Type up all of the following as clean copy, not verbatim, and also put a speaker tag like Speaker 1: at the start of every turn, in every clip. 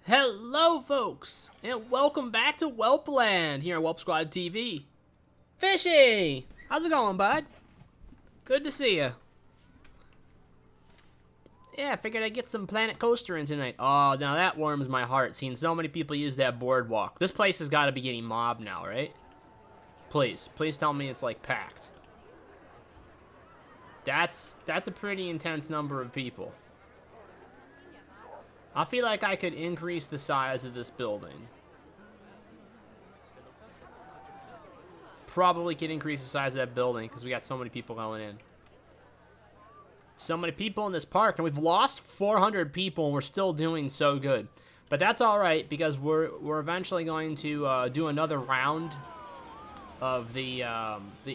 Speaker 1: Hello, folks, and welcome back to Welp Land here on Welp Squad TV. Fishy! How's it going, bud? Good to see you. Yeah, I figured I'd get some Planet Coaster in tonight. Oh, now that warms my heart, seeing so many people use that boardwalk. This place has got to be getting mobbed now, right? Please tell me it's, like, packed. That's a pretty intense number of people. I feel like I could increase the size of this building. Probably could increase the size of that building because we got so many people going in. So many people in this park, and we've lost 400 people, and we're still doing so good. But that's all right because we're eventually going to do another round of the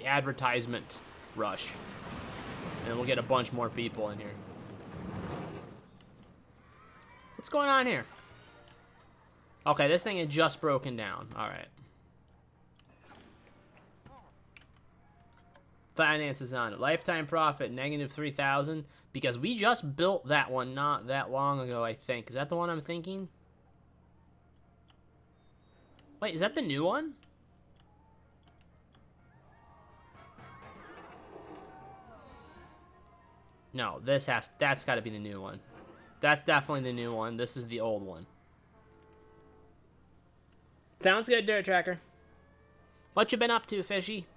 Speaker 1: advertisement rush, and we'll get a bunch more people in here. What's going on here? Okay, this thing had just broken down. All right. Finances on it. Lifetime profit, negative 3,000. Because we just built that one not that long ago, I think. Is that the one I'm thinking? Wait, is that the new one? No, that's got to be the new one. That's definitely the new one. This is the old one. Sounds good, Dirt Tracker. What you been up to, Fishy?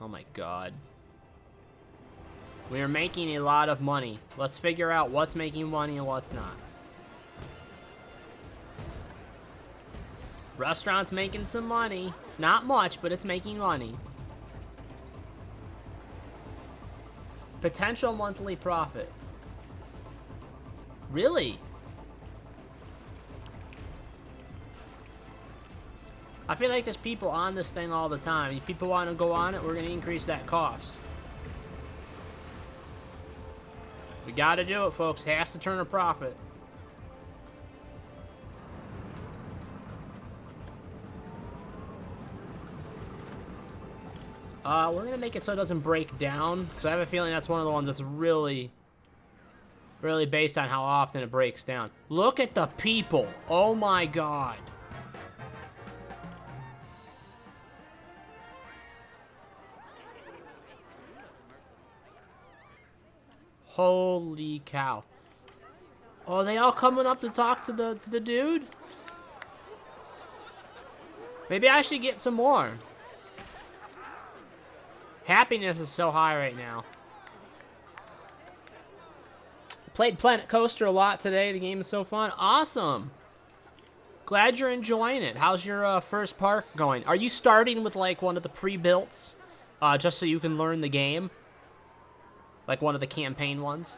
Speaker 1: Oh my god. We are making a lot of money. Let's figure out what's making money and what's not. Restaurant's making some money. Not much, but it's making money. Potential monthly profit. Really? I feel like there's people on this thing all the time. If people want to go on it, we're going to increase that cost. We got to do it, folks. It has to turn a profit. We're going to make it so it doesn't break down, because I have a feeling that's one of the ones that's really based on how often it breaks down. Look at the people. Oh my god. Holy cow. Oh, are they all coming up to talk to the dude? Maybe I should get some more. Happiness is so high right now. Played Planet Coaster a lot today. The game is so fun. Awesome. Glad you're enjoying it. How's your first park going? Are you starting with like one of the pre-builts just so you can learn the game? Like one of the campaign ones?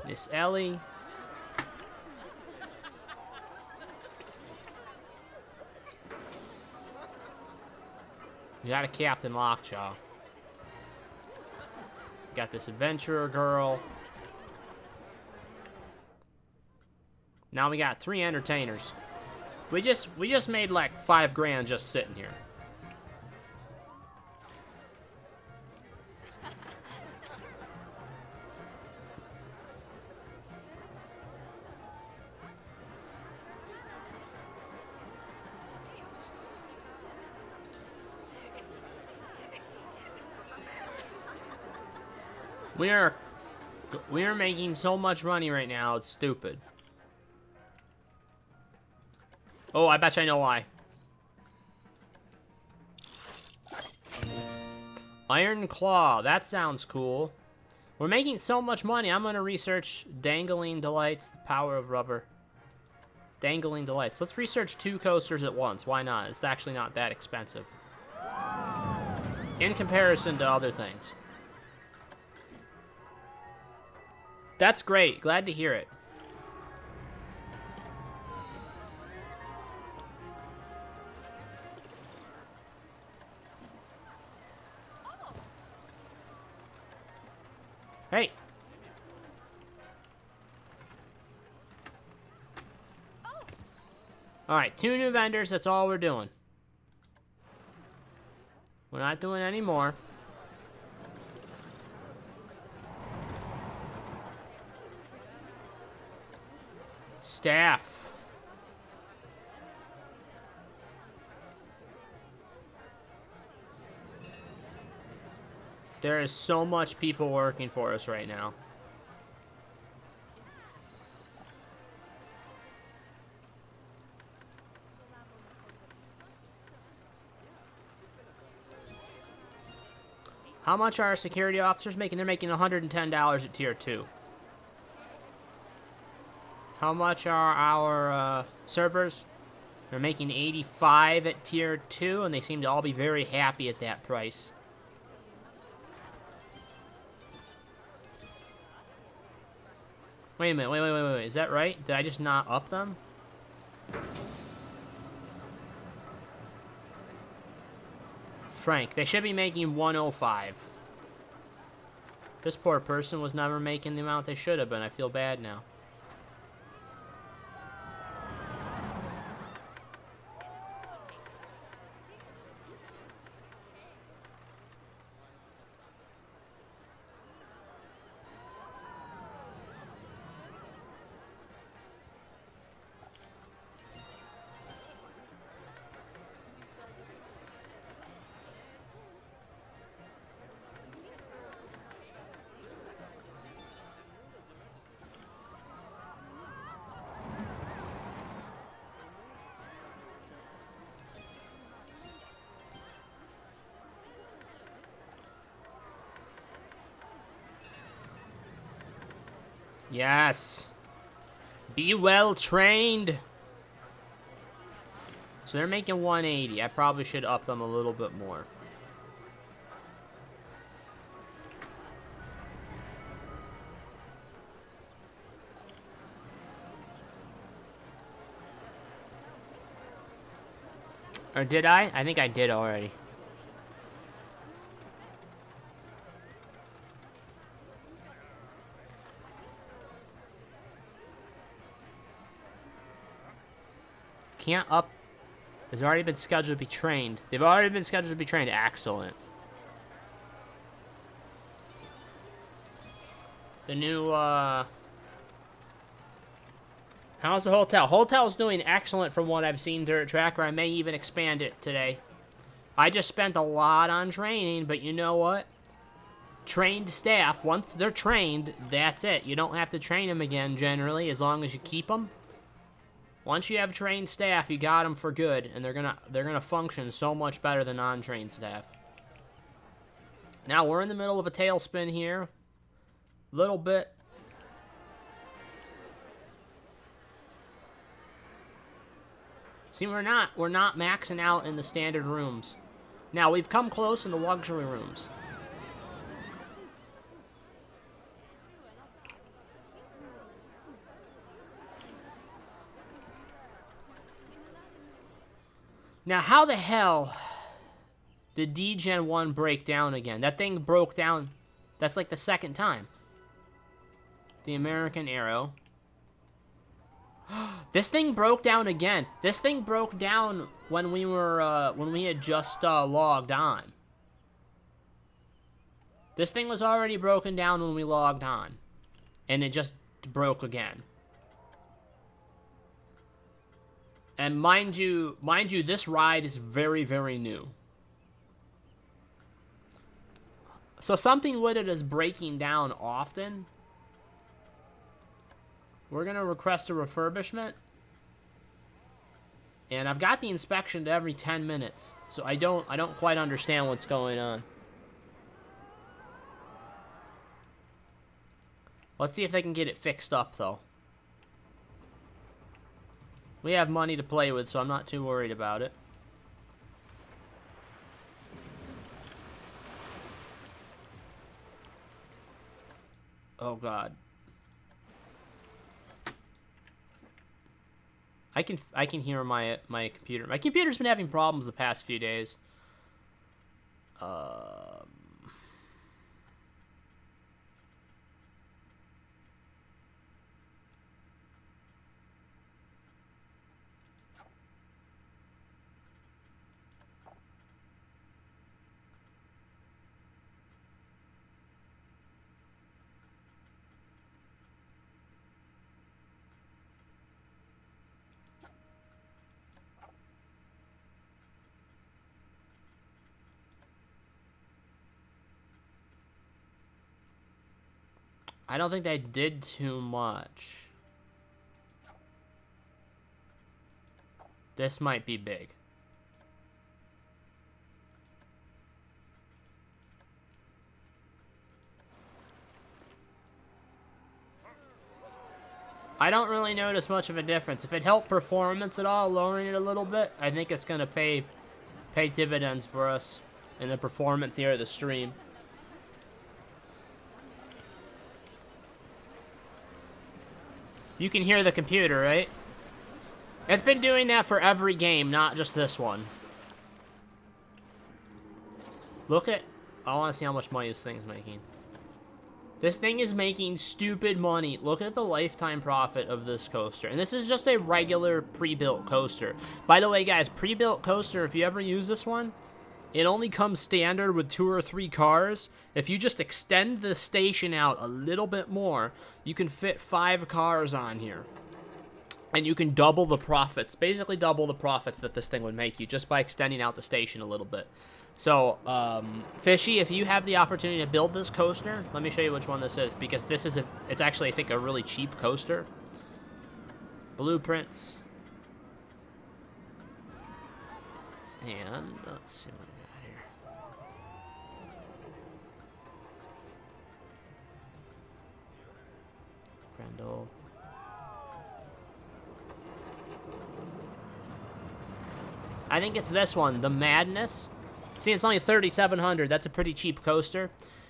Speaker 1: Miss Ellie. You got a Captain Lockjaw. Got this adventurer girl. Now we got 3 entertainers. We just made like 5 grand just sitting here. We are making so much money right now, it's stupid. Oh, I bet you I know why. Iron Claw, that sounds cool. We're making so much money, I'm gonna research Dangling Delights, the power of rubber. Dangling Delights. Let's research 2 coasters at once, why not? It's actually not that expensive. In comparison to other things. That's great. Glad to hear it. Hey. Alright, 2 new vendors, that's all we're doing. We're not doing any more. Staff. There is so much people working for us right now. How much are our security officers making? They're making $110 at tier 2. How much are our servers? They're making 85 at tier 2, and they seem to all be very happy at that price. Wait a minute, wait. Is that right? Did I just not up them? Frank, they should be making 105. This poor person was never making the amount they should have been. I feel bad now. Yes. Be well trained. So they're making 180. I probably should up them a little bit more. Or did I? I think I did already. Can't up. Has already been scheduled to be trained. They've already been scheduled to be trained. Excellent. The new, how's the hotel? Hotel's doing excellent from what I've seen, Dirt Tracker. I may even expand it today. I just spent a lot on training, but you know what? Trained staff, once they're trained, that's it. You don't have to train them again, generally, as long as you keep them. Once you have trained staff, you got them for good, and they're gonna function so much better than non-trained staff. Now we're in the middle of a tailspin here, little bit. See, we're not maxing out in the standard rooms. Now we've come close in the luxury rooms. Now, how the hell did D-Gen 1 break down again? That thing broke down. That's like the second time. The American Arrow. This thing broke down again. This thing broke down when we were, when we had just logged on. This thing was already broken down when we logged on. And it just broke again. And mind you, this ride is very, very new. So something with it is breaking down often. We're gonna request a refurbishment. And I've got the inspection to every 10 minutes. So I don't quite understand what's going on. Let's see if they can get it fixed up though. We have money to play with, so I'm not too worried about it. Oh God. I can hear my computer. My computer's been having problems the past few days. I don't think they did too much. This might be big. I don't really notice much of a difference. If it helped performance at all, lowering it a little bit, I think it's gonna pay dividends for us in the performance here of the stream. You can hear the computer, right? It's been doing that for every game, not just this one. Look at... I want to see how much money this thing's making. This thing is making stupid money. Look at the lifetime profit of this coaster. And this is just a regular pre-built coaster. By the way, guys, pre-built coaster, if you ever use this one, it only comes standard with 2 or 3 cars. If you just extend the station out a little bit more, you can fit 5 cars on here. And you can double the profits, basically double the profits that this thing would make you just by extending out the station a little bit. So, Fishy, if you have the opportunity to build this coaster, let me show you which one this is, because this is it's actually, I think, a really cheap coaster. Blueprints. And let's see what we got here. Grendel. I think it's this one, the Madness. See, it's only 3,700. That's a pretty cheap coaster.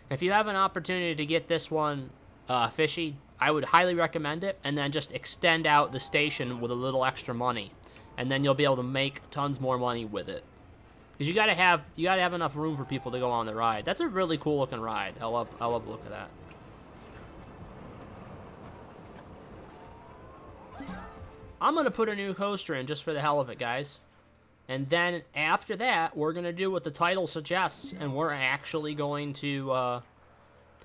Speaker 1: If you have an opportunity to get this one, Fishy, I would highly recommend it. And then just extend out the station with a little extra money, and then you'll be able to make tons more money with it. Because you gotta have enough room for people to go on the ride. That's a really cool looking ride. I love the look of that. I'm gonna put a new coaster in just for the hell of it, guys. And then after that, we're going to do what the title suggests, and we're actually going to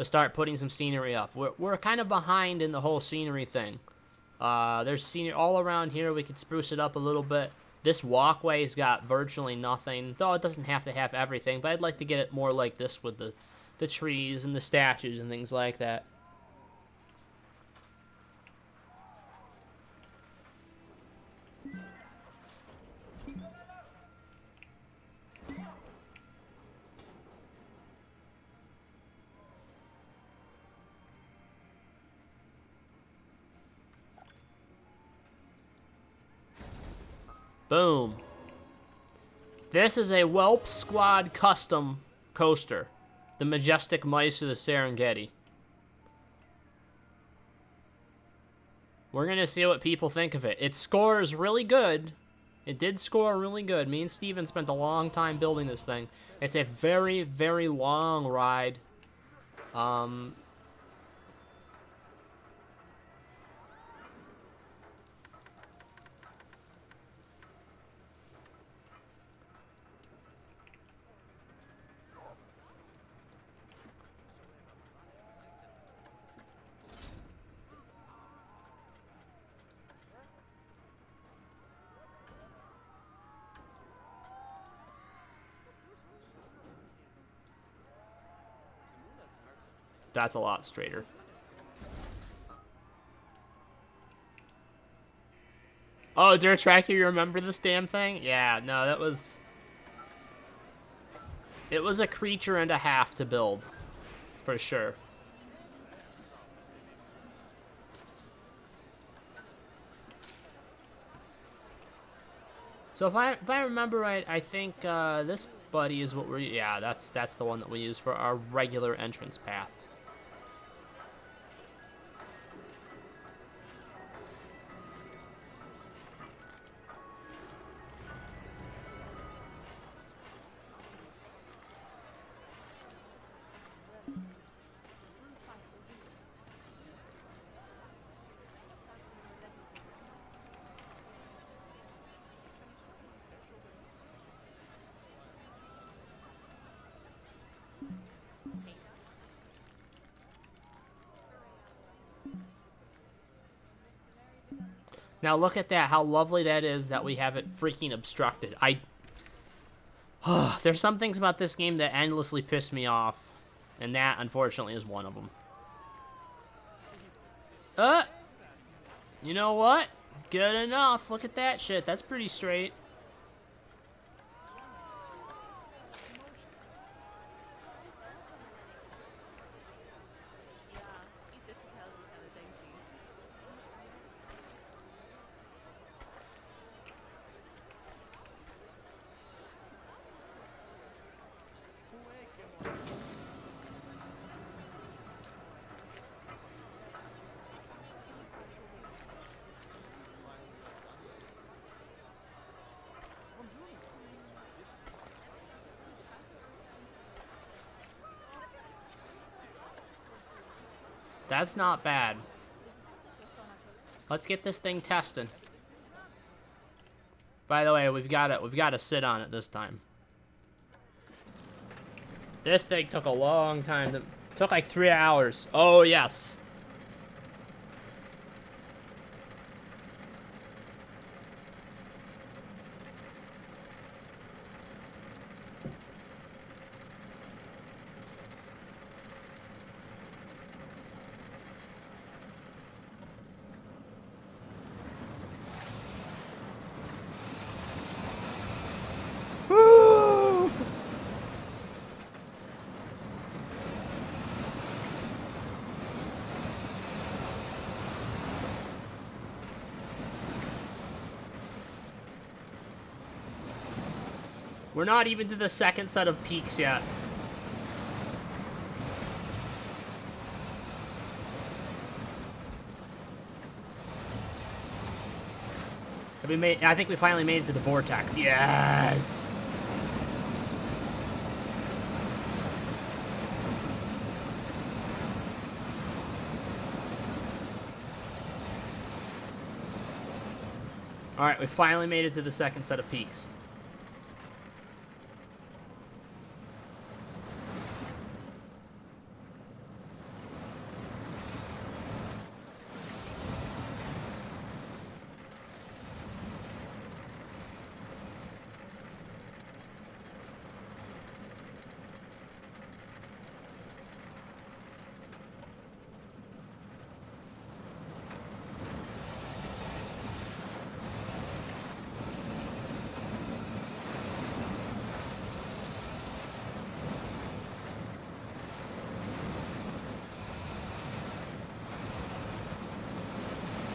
Speaker 1: start putting some scenery up. We're kind of behind in the whole scenery thing. There's scenery all around here. We could spruce it up a little bit. This walkway's got virtually nothing, though it doesn't have to have everything, but I'd like to get it more like this with the trees and the statues and things like that. Boom. This is a Welp Squad custom coaster. The Majestic Mice of the Serengeti. We're going to see what people think of it. It scores really good. It did score really good. Me and Steven spent a long time building this thing. It's a very, very long ride. That's a lot straighter. Oh, Dirt Tracker, you remember this damn thing? Yeah, no, that was... It was a creature and a half to build. For sure. So if I remember right, I think this buddy is what we're... Yeah, that's the one that we use for our regular entrance path. Now look at that, how lovely that is that we have it freaking obstructed. There's some things about this game that endlessly piss me off, and that, unfortunately, is one of them. You know what? Good enough. Look at that shit. That's pretty straight. That's not bad. Let's get this thing tested. By the way, we've got to sit on it this time. This thing took a long time. Took like 3 hours. Oh yes. Woo! We're not even to the second set of peaks yet. I think we finally made it to the vortex. Yes! Alright, we finally made it to the second set of peaks.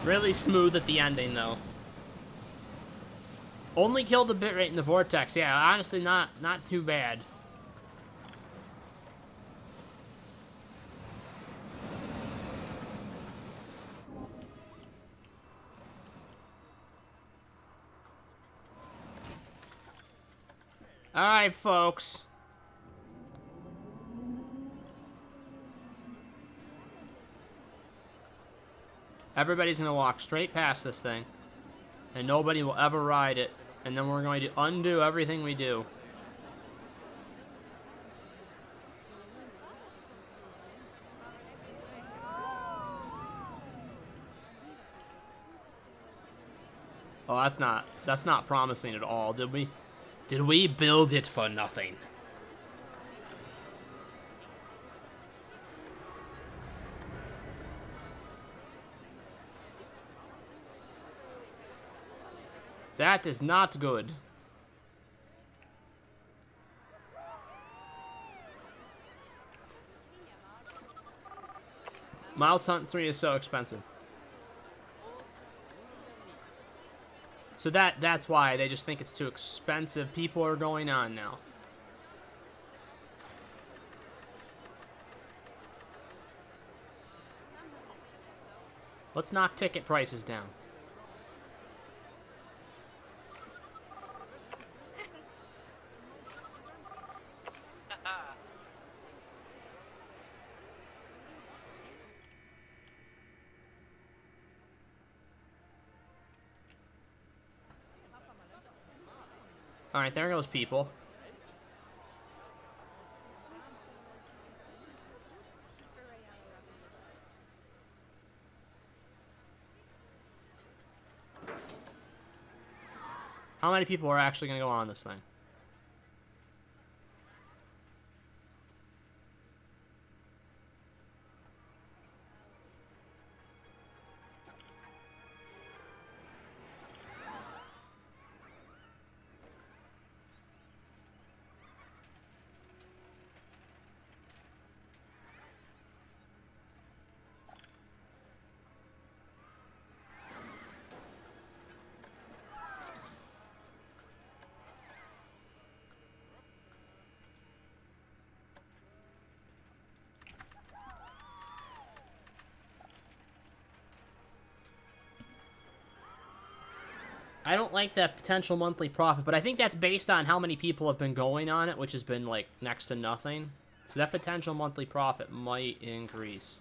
Speaker 1: Really smooth at the ending, though. Only killed a bit rate in the vortex. Yeah, honestly, not too bad. All right, folks. Everybody's gonna walk straight past this thing, and nobody will ever ride it, and then we're going to undo everything we do. Oh, that's not promising at all. Did we build it for nothing? That is not good. Miles Hunt 3 is so expensive. So that's why they just think it's too expensive. People are going on now. Let's knock ticket prices down. Alright, there goes people. How many people are actually going to go on this thing? I don't like that potential monthly profit, but I think that's based on how many people have been going on it, which has been, like, next to nothing. So that potential monthly profit might increase.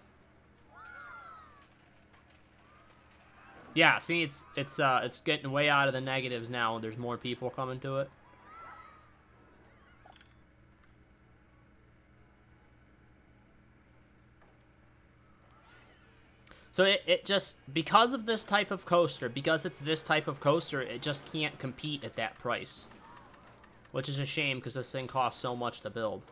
Speaker 1: Yeah, see, it's getting way out of the negatives now, and there's more people coming to it. So it just, because of this type of coaster, because it's this type of coaster, it just can't compete at that price. Which is a shame, because this thing costs so much to build.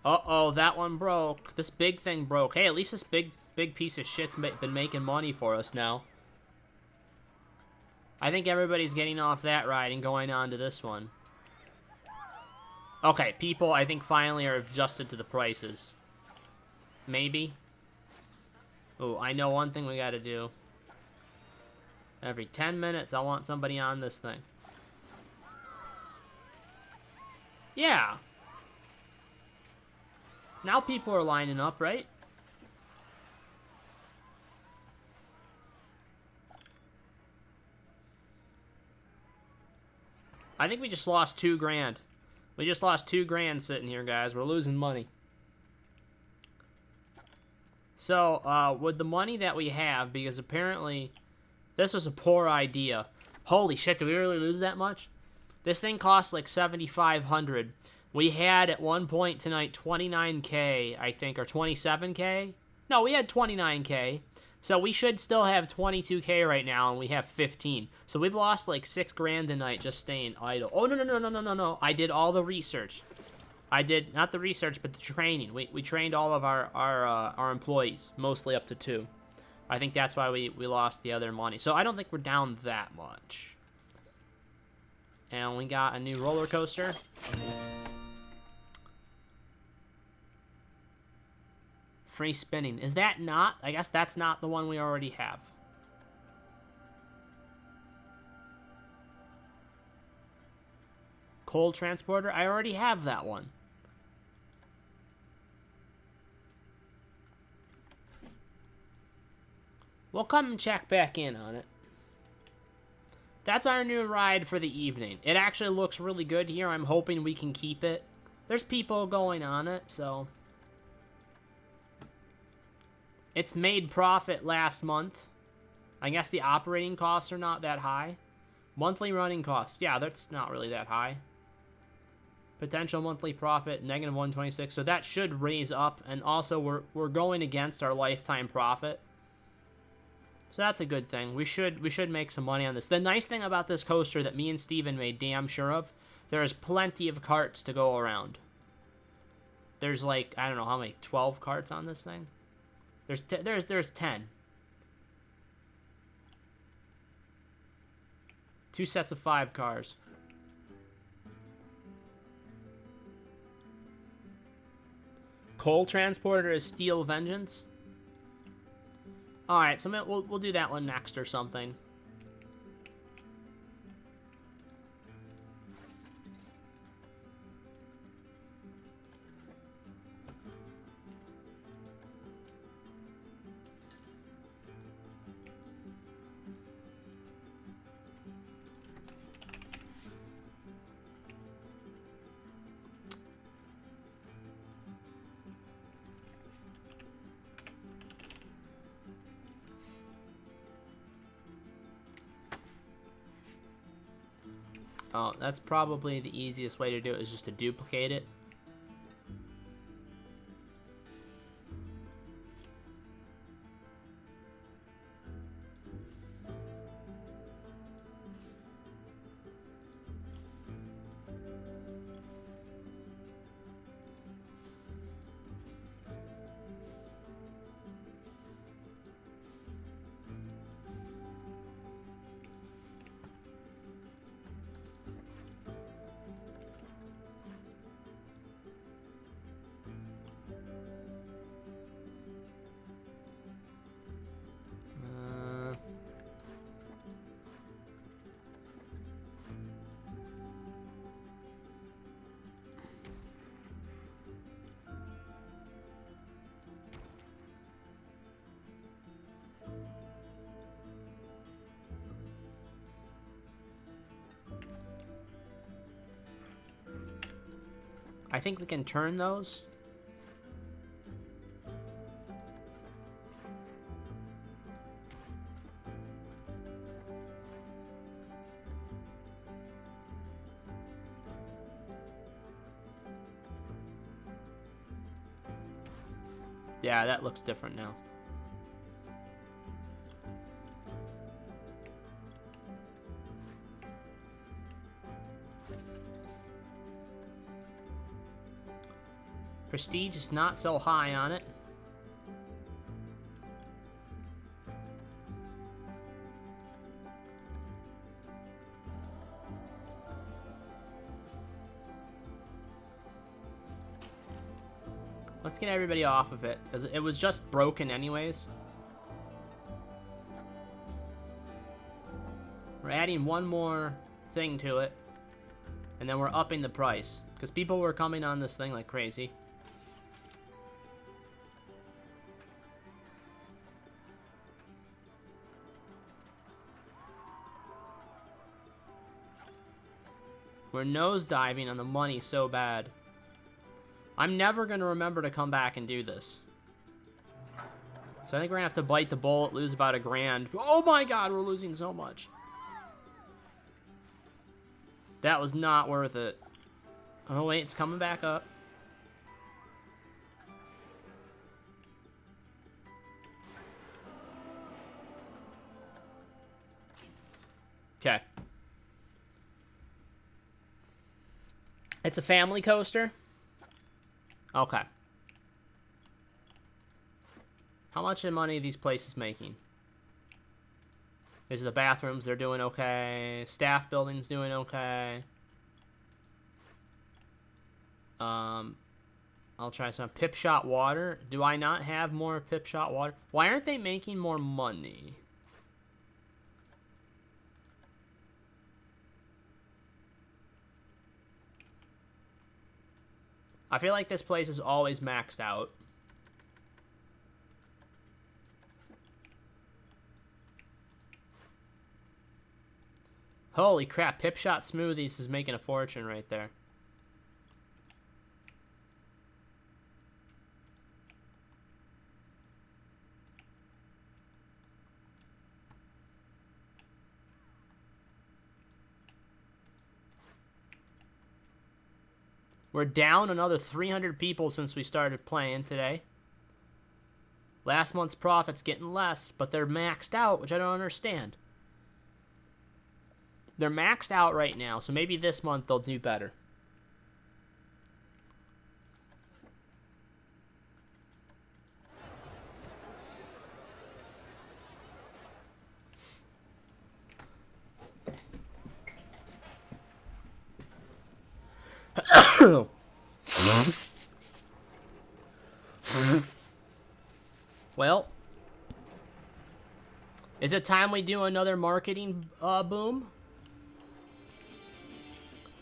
Speaker 1: Uh-oh, that one broke. This big thing broke. Hey, at least this big piece of shit's been making money for us now. I think everybody's getting off that ride and going on to this one. Okay, people, I think, finally are adjusted to the prices. Maybe. Oh, I know one thing we gotta do. Every 10 minutes, I want somebody on this thing. Yeah. Now people are lining up, right? I think we just lost $2,000. We just lost $2,000 sitting here, guys. We're losing money. So, with the money that we have, because apparently this was a poor idea. Holy shit, did we really lose that much? This thing cost like $7,500. We had at one point tonight 29K, I think, or 27K. No, we had 29K. So we should still have 22K right now, and we have 15. So we've lost like $6,000 tonight just staying idle. Oh, no. I did all the research. I did, not the research, but the training. We trained all of our employees, mostly up to 2. I think that's why we lost the other money. So I don't think we're down that much. And we got a new roller coaster. Free spinning. Is that not? I guess that's not the one we already have. Coal transporter. I already have that one. We'll come and check back in on it. That's our new ride for the evening. It actually looks really good here. I'm hoping we can keep it. There's people going on it, so... It's made profit last month. I guess the operating costs are not that high. Monthly running costs. Yeah, that's not really that high. Potential monthly profit, negative 126. So that should raise up. And also, we're going against our lifetime profit. So that's a good thing. We should make some money on this. The nice thing about this coaster that me and Steven made damn sure of, there is plenty of carts to go around. There's like, I don't know how many, 12 carts on this thing? There's 10. 2 sets of 5 cars. Coal transporter is Steel Vengeance. All right, so we'll do that one next or something. Oh, that's probably the easiest way to do it, is just to duplicate it. I think we can turn those. Yeah, that looks different now. Prestige is not so high on it. Let's get everybody off of it, because it was just broken anyways. We're adding one more thing to it, and then we're upping the price, because people were coming on this thing like crazy. We're nosediving on the money so bad. I'm never going to remember to come back and do this. So I think we're going to have to bite the bullet, lose about $1,000. Oh my god, we're losing so much. That was not worth it. Oh wait, it's coming back up. Okay. It's a family coaster. Okay. How much money are these places making? These are the bathrooms. They're doing okay. Staff building's doing okay. I'll try some Pip Shot water. Do I not have more Pip Shot water? Why aren't they making more money? I feel like this place is always maxed out. Holy crap, Pip Shot Smoothies is making a fortune right there. We're down another 300 people since we started playing today. Last month's profit's getting less, but they're maxed out, which I don't understand. They're maxed out right now, so maybe this month they'll do better. Well, is it time we do another marketing boom?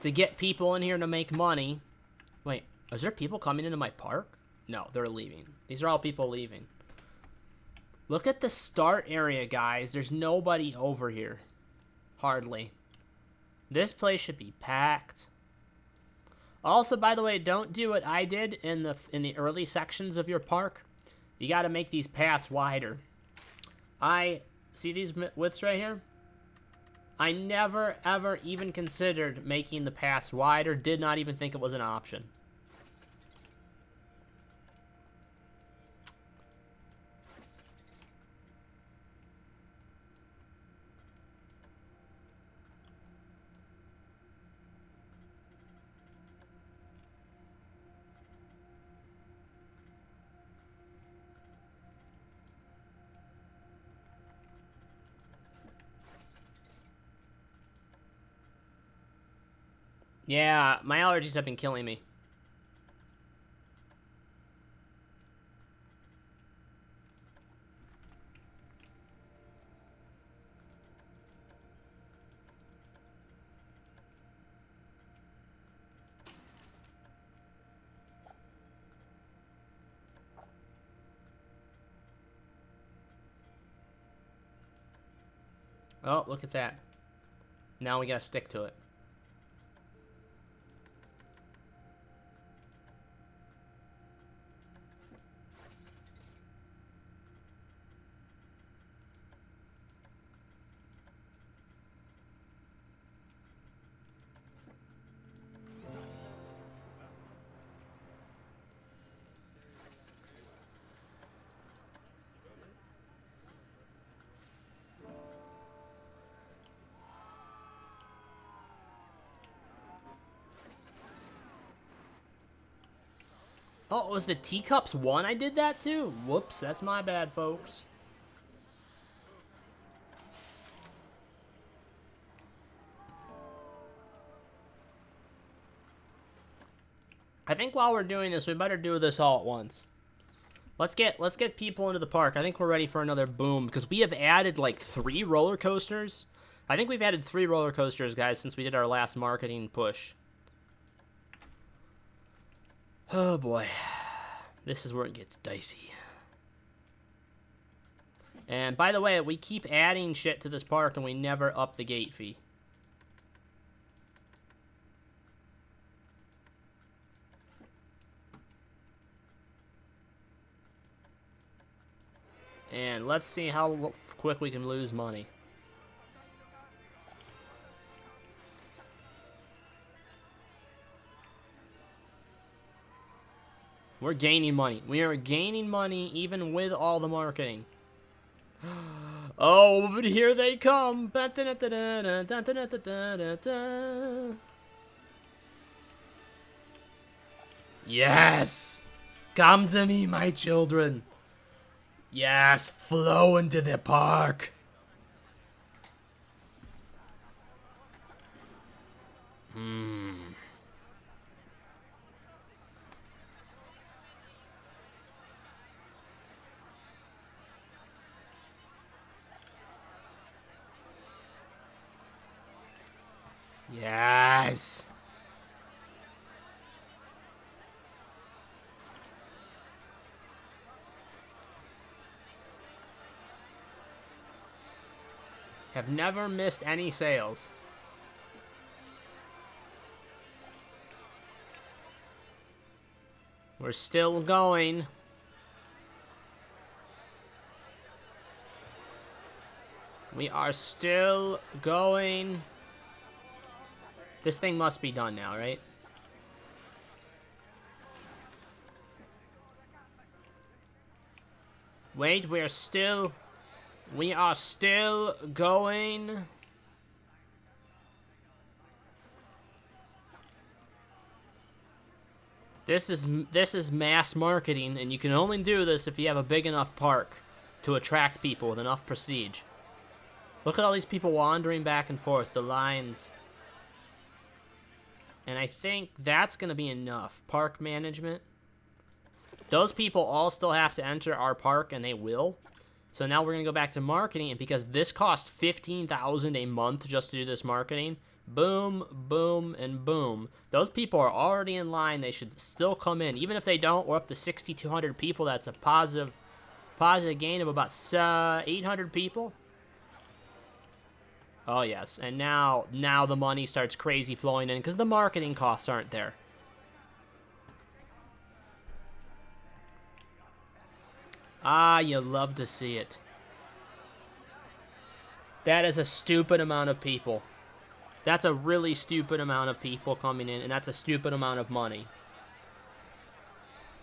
Speaker 1: To get people in here to make money. Wait, is there people coming into my park? No, they're leaving. These are all people leaving. Look at the start area, guys. There's nobody over here. Hardly. This place should be packed. Also, by the way, don't do what I did in the early sections of your park. You got to make these paths wider. I see these widths right here. I never, ever even considered making the paths wider. Did not even think it was an option. Yeah, my allergies have been killing me. Oh, look at that. Now we gotta stick to it. Oh, it was the Teacups 1 I did that to? Whoops, that's my bad, folks. I think while we're doing this, we better do this all at once. Let's get people into the park. I think we're ready for another boom because we have added like 3 roller coasters. I think we've added 3 roller coasters, guys, since we did our last marketing push. Oh boy. This is where it gets dicey. And by the way, we keep adding shit to this park and we never up the gate fee. And let's see how quick we can lose money. We're gaining money. We are gaining money even with all the marketing. Oh, but here they come. Yes! Come to me, my children. Yes, flow into the park. Yes. Have never missed any sales. We're still going. We are still going. This thing must be done now, right? Wait, we are still going. This is mass marketing, and you can only do this if you have a big enough park to attract people with enough prestige. Look at all these people wandering back and forth, the lines. And I think that's going to be enough. Park management. Those people all still have to enter our park, and they will. So now we're going to go back to marketing, and because this costs $15,000 a month just to do this marketing, boom, boom, and boom. Those people are already in line. They should still come in. Even if they don't, we're up to 6,200 people. That's a positive gain of about 800 people. Oh, yes. And now the money starts crazy flowing in because the marketing costs aren't there. Ah, you love to see it. That is a stupid amount of people. That's a really stupid amount of people coming in, and that's a stupid amount of money.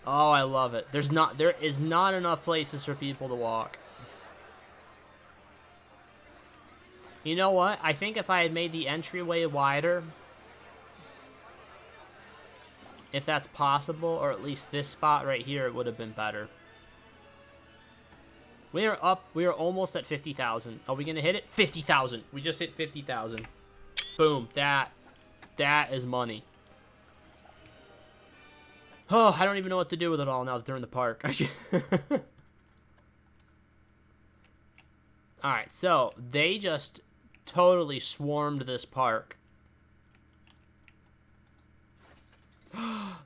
Speaker 1: Oh, I love it. There is not enough places for people to walk. You know what? I think if I had made the entryway wider, if that's possible, or at least this spot right here, it would have been better. We are up. We are almost at 50,000. Are we going to hit it? 50,000. We just hit 50,000. Boom. That is money. Oh, I don't even know what to do with it all now that they're in the park. Alright, so they just totally swarmed this park.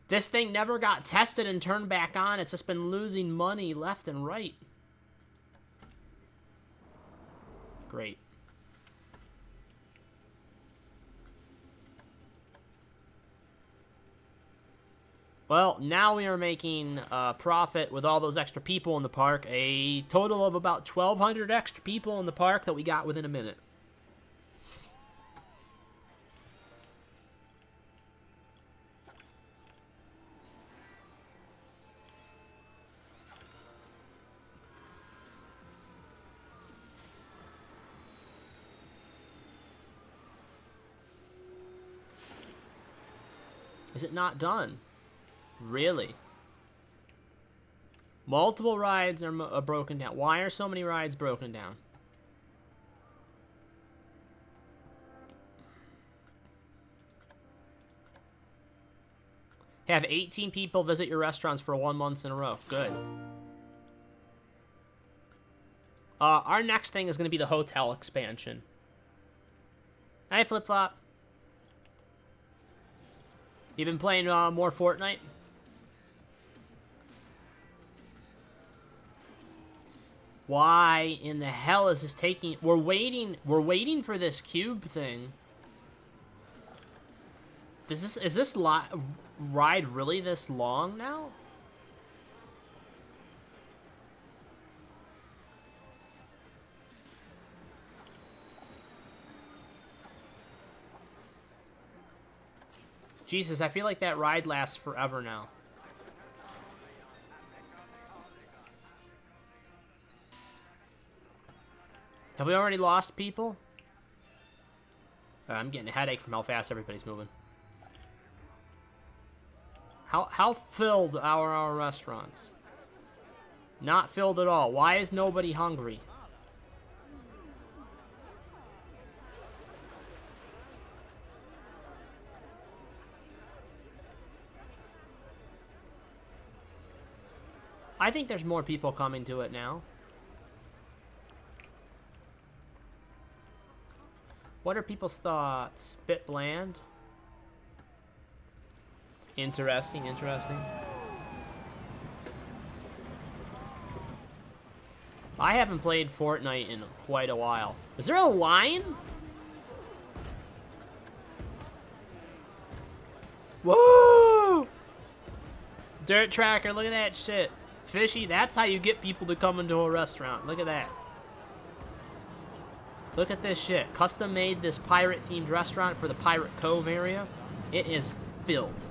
Speaker 1: This thing never got tested and turned back on. It's just been losing money left and right. Great. Well, now we are making profit with all those extra people in the park. A total of about 1,200 extra people in the park that we got within a minute. Is it not done? Really? Multiple rides are broken down. Why are so many rides broken down? Have 18 people visit your restaurants for 1 month in a row. Good. Our next thing is going to be the hotel expansion. Hi, Flip Flop. You been playing more Fortnite? Why in the hell is this taking... We're waiting for this cube thing. Is this ride really this long now? Jesus, I feel like that ride lasts forever now. Have we already lost people? I'm getting a headache from how fast everybody's moving. How filled are our restaurants? Not filled at all. Why is nobody hungry? I think there's more people coming to it now. What are people's thoughts? Bit bland? Interesting, interesting. I haven't played Fortnite in quite a while. Is there a line? Whoa! Dirt Tracker, look at that shit. Fishy, that's how you get people to come into a restaurant. Look at that. Look at this shit. Custom made this pirate-themed restaurant for the Pirate Cove area. It is filled.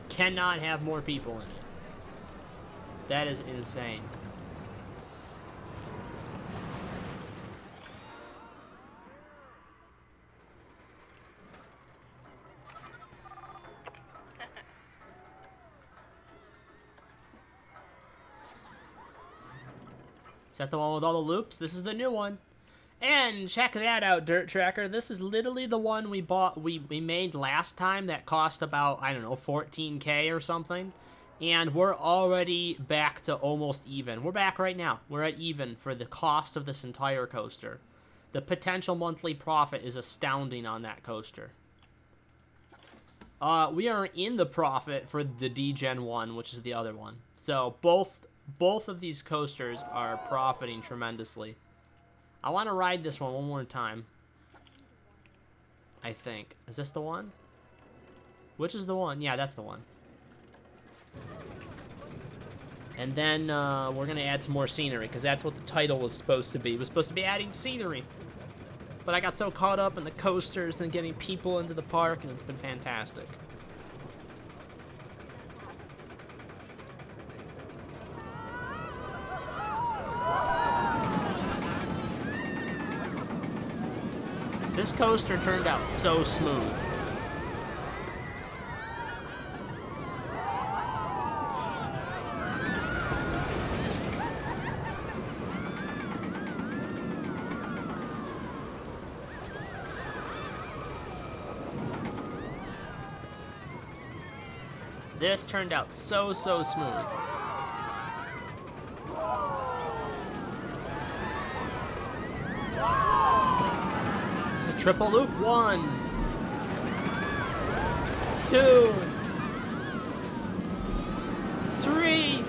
Speaker 1: Cannot have more people in it. That is insane. Is that the one with all the loops? This is the new one. And check that out, Dirt Tracker. This is literally the one we bought, we made last time that cost about, I don't know, 14K or something. And we're already back to almost even. We're back right now. We're at even for the cost of this entire coaster. The potential monthly profit is astounding on that coaster. We are in the profit for the D-Gen 1, which is the other one. So both of these coasters are profiting tremendously. I want to ride this one more time. I think. Is this the one? Which is the one? Yeah, that's the one. And then we're going to add some more scenery, because that's what the title was supposed to be. It was supposed to be adding scenery. But I got so caught up in the coasters and getting people into the park, and it's been fantastic. This coaster turned out so smooth. This turned out so smooth. Triple loop. 1, 2, 3.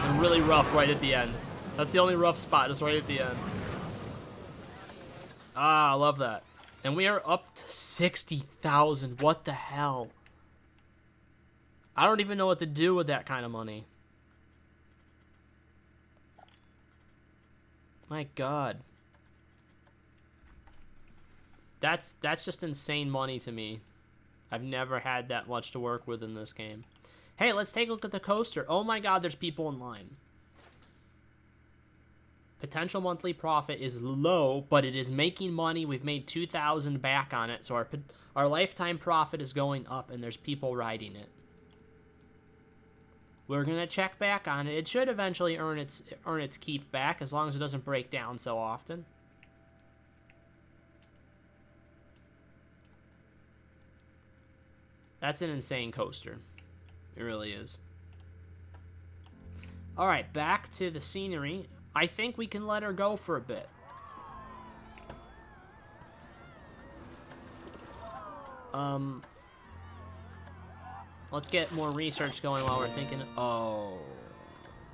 Speaker 1: And really rough right at the end. That's the only rough spot, is right at the end. Ah, I love that. And we are up to 60,000. What the hell? I don't even know what to do with that kind of money. My God. That's just insane money to me. I've never had that much to work with in this game. Hey, let's take a look at the coaster. Oh my God, there's people in line. Potential monthly profit is low, but it is making money. We've made 2,000 back on it, so our lifetime profit is going up, and there's people riding it. We're gonna check back on it. It should eventually earn its keep back, as long as it doesn't break down so often. That's an insane coaster. It really is. Alright, back to the scenery. I think we can let her go for a bit. Let's get more research going while we're thinking. Oh,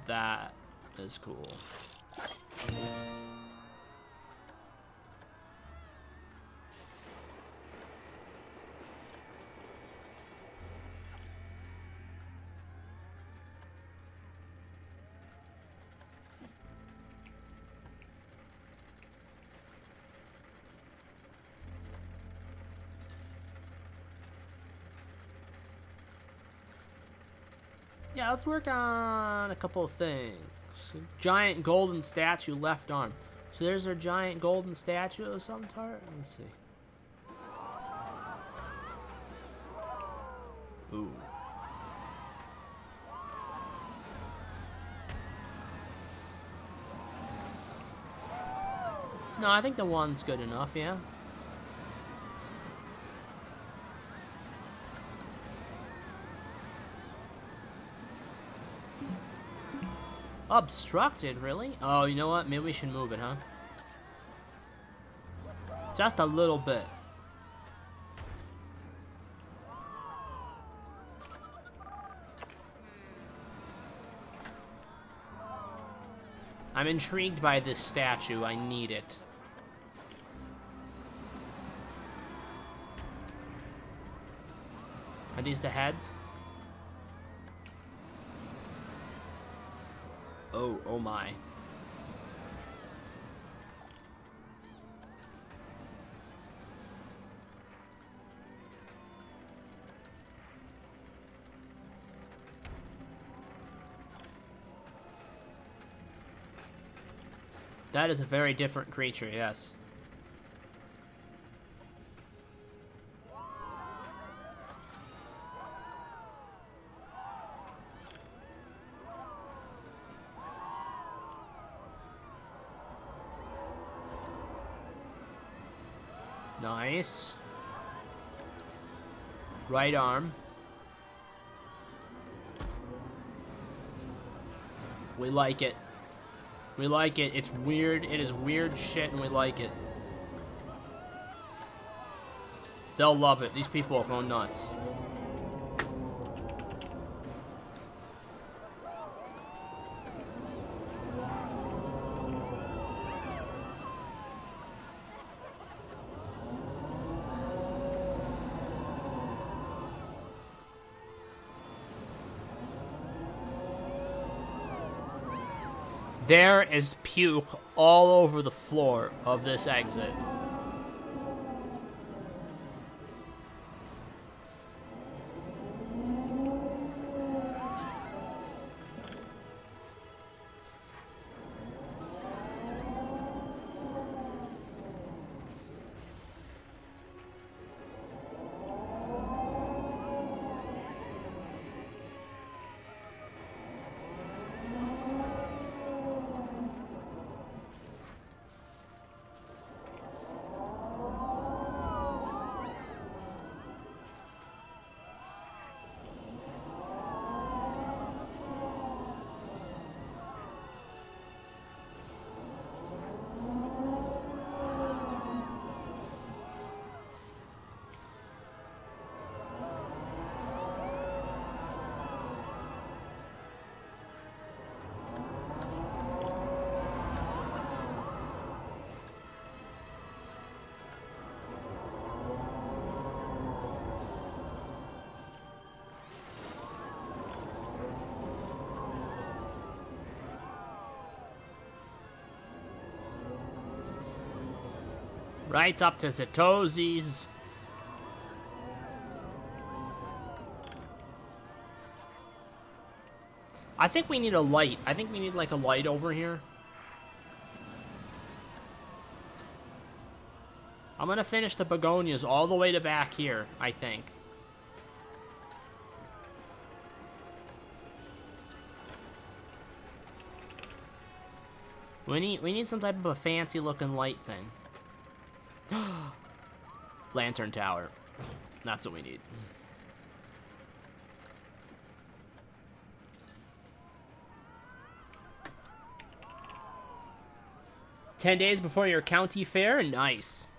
Speaker 1: that is cool. Yeah, let's work on a couple of things. Giant golden statue, left arm. So there's our giant golden statue of some type. Let's see. Ooh. No, I think the one's good enough, yeah. Obstructed, really? Oh, you know what? Maybe we should move it, huh? Just a little bit. I'm intrigued by this statue. I need it. Are these the heads? Oh, oh my. That is a very different creature, yes. Nice. Right arm. We like it. We like it. It's weird. It is weird shit, and we like it. They'll love it. These people are going nuts. There is puke all over the floor of this exit. Right up to the toesies. I think we need a light. I think we need like a light over here. I'm gonna finish the begonias all the way to back here, I think. We need some type of a fancy looking light thing. Lantern tower. That's what we need. "10 days before your county fair? Nice.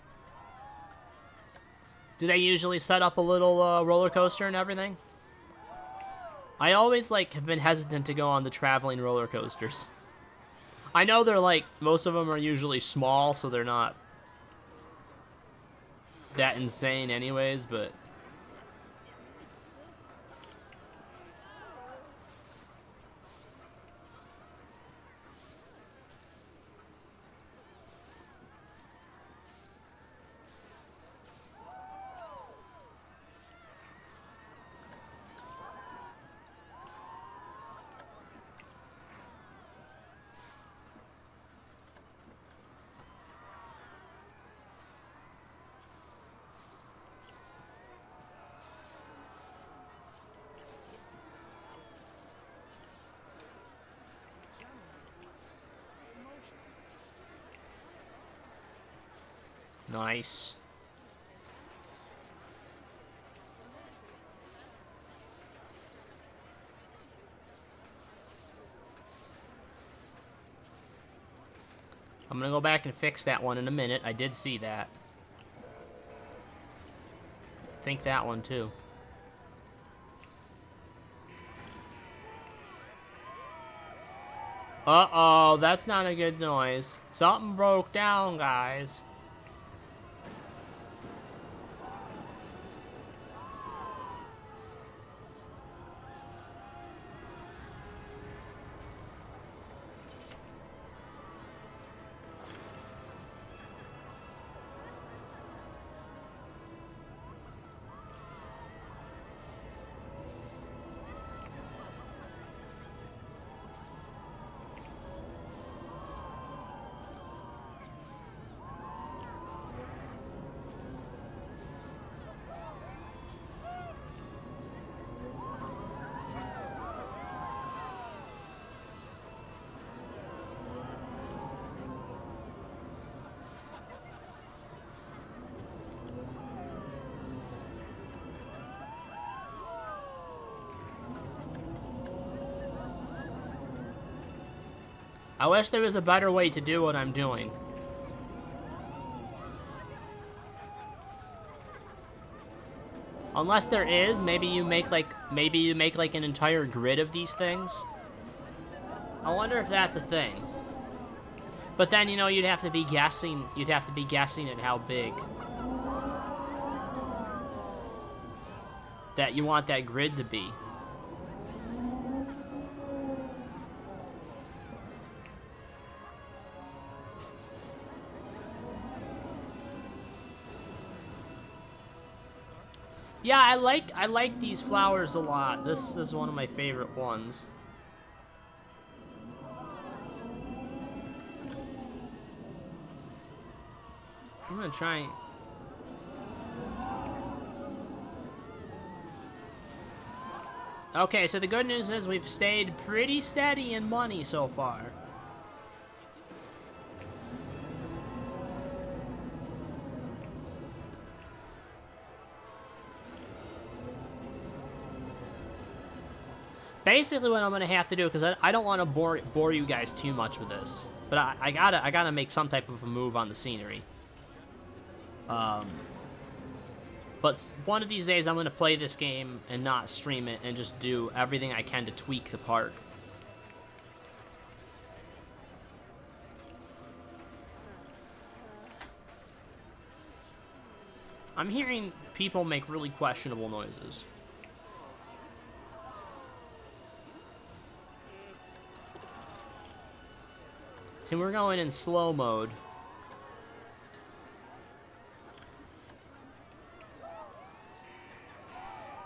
Speaker 1: Do they usually set up a little roller coaster and everything? I always, like, have been hesitant to go on the traveling roller coasters. I know they're, like, most of them are usually small, so they're not that insane anyways, but... Nice. I'm gonna go back and fix that one in a minute. I did see that. Think that one too. Uh-oh, that's not a good noise. Something broke down, guys. I wish there was a better way to do what I'm doing. Unless there is, maybe you make like an entire grid of these things. I wonder if that's a thing. But then, you know, you'd have to be guessing at how big that you want that grid to be. Yeah, I like these flowers a lot. This is one of my favorite ones. I'm gonna try. Okay, so the good news is we've stayed pretty steady in money so far. Basically what I'm gonna have to do, because I don't want to bore you guys too much with this, but I gotta make some type of a move on the scenery. But one of these days I'm gonna play this game and not stream it and just do everything I can to tweak the park. I'm hearing people make really questionable noises. So we're going in slow mode.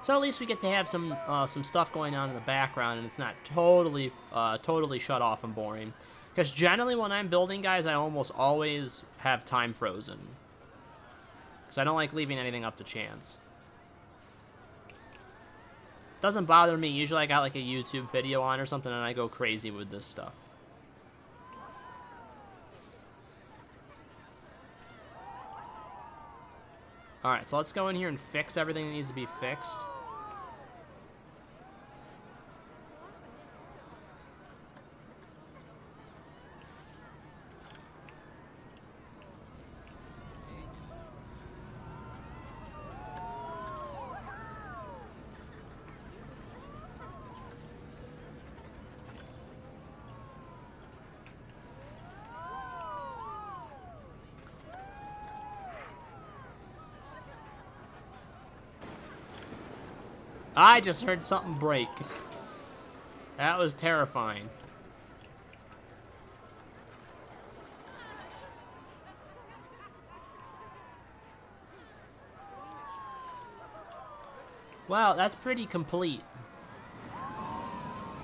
Speaker 1: So at least we get to have some stuff going on in the background, and it's not totally shut off and boring. Because generally when I'm building, guys, I almost always have time frozen. Because I don't like leaving anything up to chance. Doesn't bother me. Usually I got like a YouTube video on or something, and I go crazy with this stuff. Alright, so let's go in here and fix everything that needs to be fixed. I just heard something break. That was terrifying. Wow, that's pretty complete.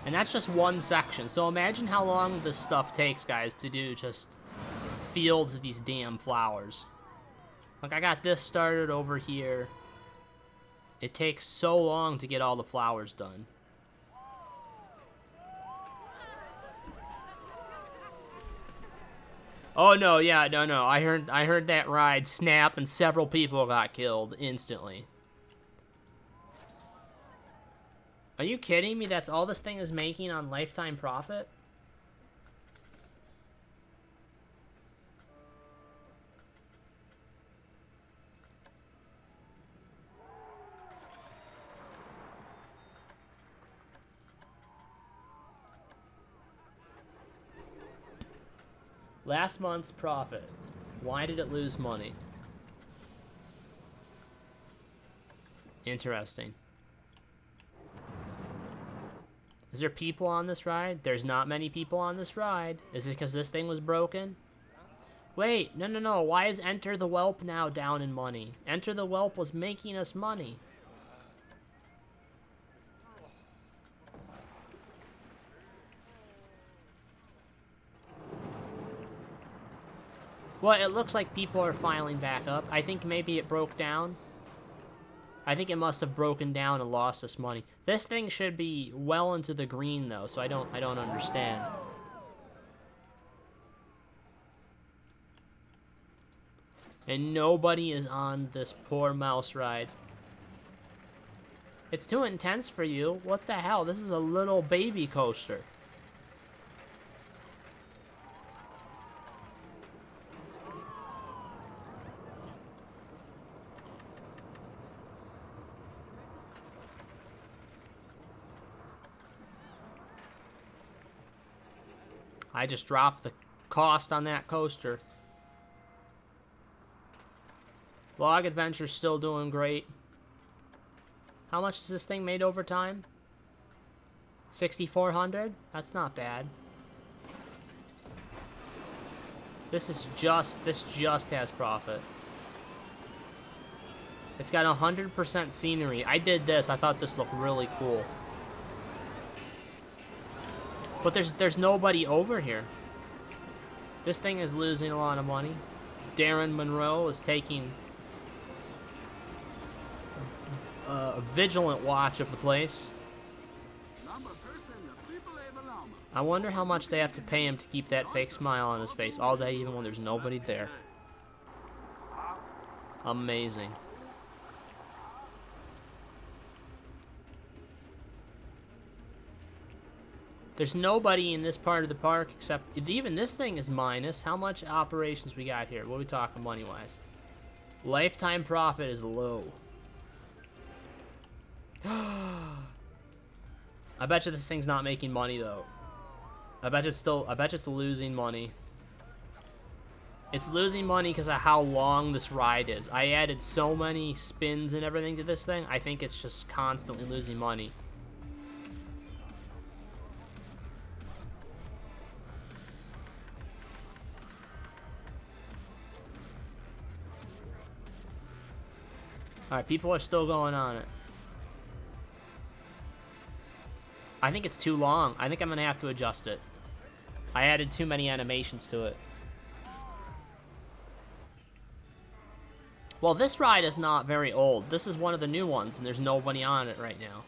Speaker 1: And that's just one section. So imagine how long this stuff takes, guys, to do just fields of these damn flowers. Like, I got this started over here. It takes so long to get all the flowers done. Oh no, yeah, no. I heard that ride snap and several people got killed instantly. Are you kidding me? That's all this thing is making on lifetime profit? Last month's profit. Why did it lose money? Interesting. Is there people on this ride? There's not many people on this ride. Is it because this thing was broken? Wait, no. Why is Enter the Welp now down in money? Enter the Welp was making us money. Well, it looks like people are filing back up. I think maybe it broke down. I think it must have broken down and lost us money. This thing should be well into the green though, so I don't understand. And nobody is on this poor mouse ride. It's too intense for you. What the hell? This is a little baby coaster. I just dropped the cost on that coaster. Log Adventure's still doing great. How much is this thing made over time? 6,400? That's not bad. This just has profit. It's got 100% scenery. I did this. I thought this looked really cool. But there's nobody over here. This thing is losing a lot of money. Darren Monroe is taking a vigilant watch of the place. I wonder how much they have to pay him to keep that fake smile on his face all day, even when there's nobody there. Amazing. There's nobody in this part of the park except, even this thing is minus. How much operations we got here? What are we talking money-wise? Lifetime profit is low. I bet you this thing's not making money though. I bet it's losing money. It's losing money because of how long this ride is. I added so many spins and everything to this thing. I think it's just constantly losing money. Alright, people are still going on it. I think it's too long. I think I'm going to have to adjust it. I added too many animations to it. Well, this ride is not very old. This is one of the new ones, and there's nobody on it right now.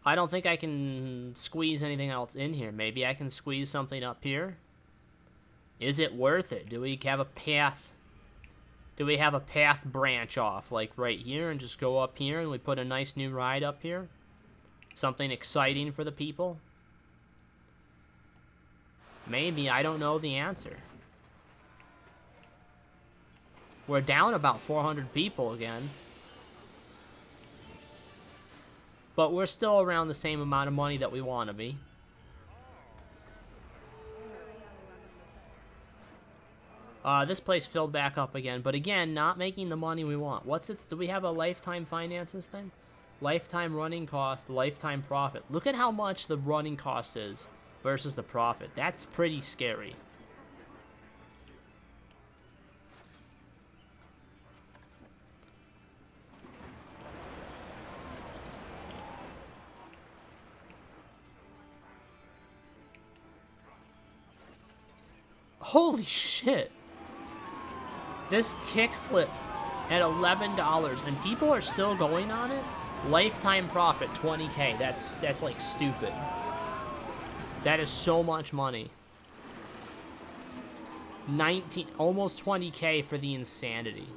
Speaker 1: I don't think I can squeeze anything else in here. Maybe I can squeeze something up here. Is it worth it? Do we have a path? Do we have a path branch off, like right here, and just go up here and we put a nice new ride up here? Something exciting for the people? Maybe, I don't know the answer. We're down about 400 people again. But we're still around the same amount of money that we want to be. This place filled back up again, but again, not making the money we want. What's it? Do we have a lifetime finances thing? Lifetime running cost, lifetime profit. Look at how much the running cost is versus the profit. That's pretty scary. Holy shit. This kickflip at $11 and people are still going on it? Lifetime profit 20K. That's like stupid. That is so much money. 19 almost 20K for the insanity.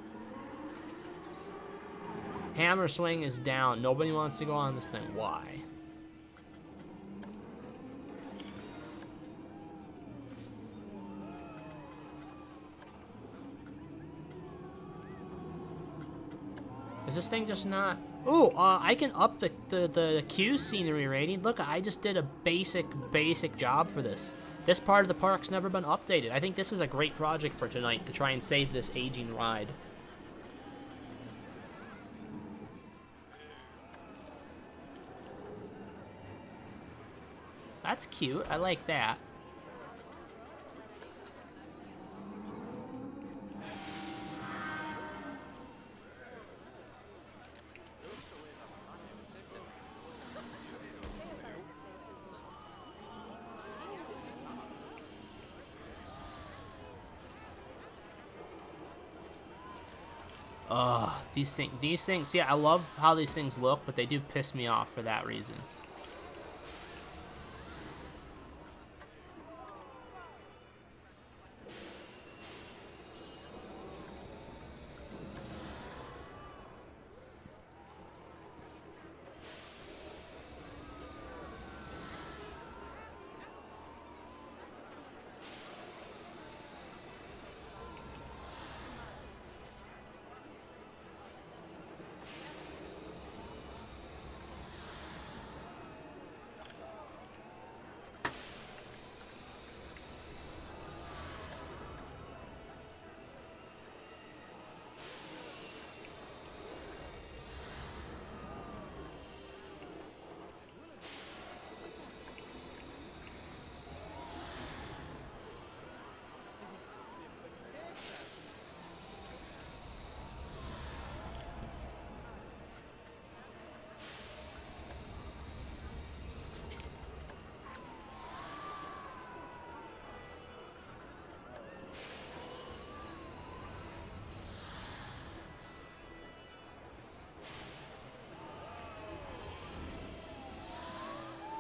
Speaker 1: Hammer swing is down. Nobody wants to go on this thing. Why? Is this thing just not... Ooh, I can up the queue scenery rating. Look, I just did a basic job for this. This part of the park's never been updated. I think this is a great project for tonight to try and save this aging ride. That's cute. I like that. These things, yeah, I love how these things look, but they do piss me off for that reason.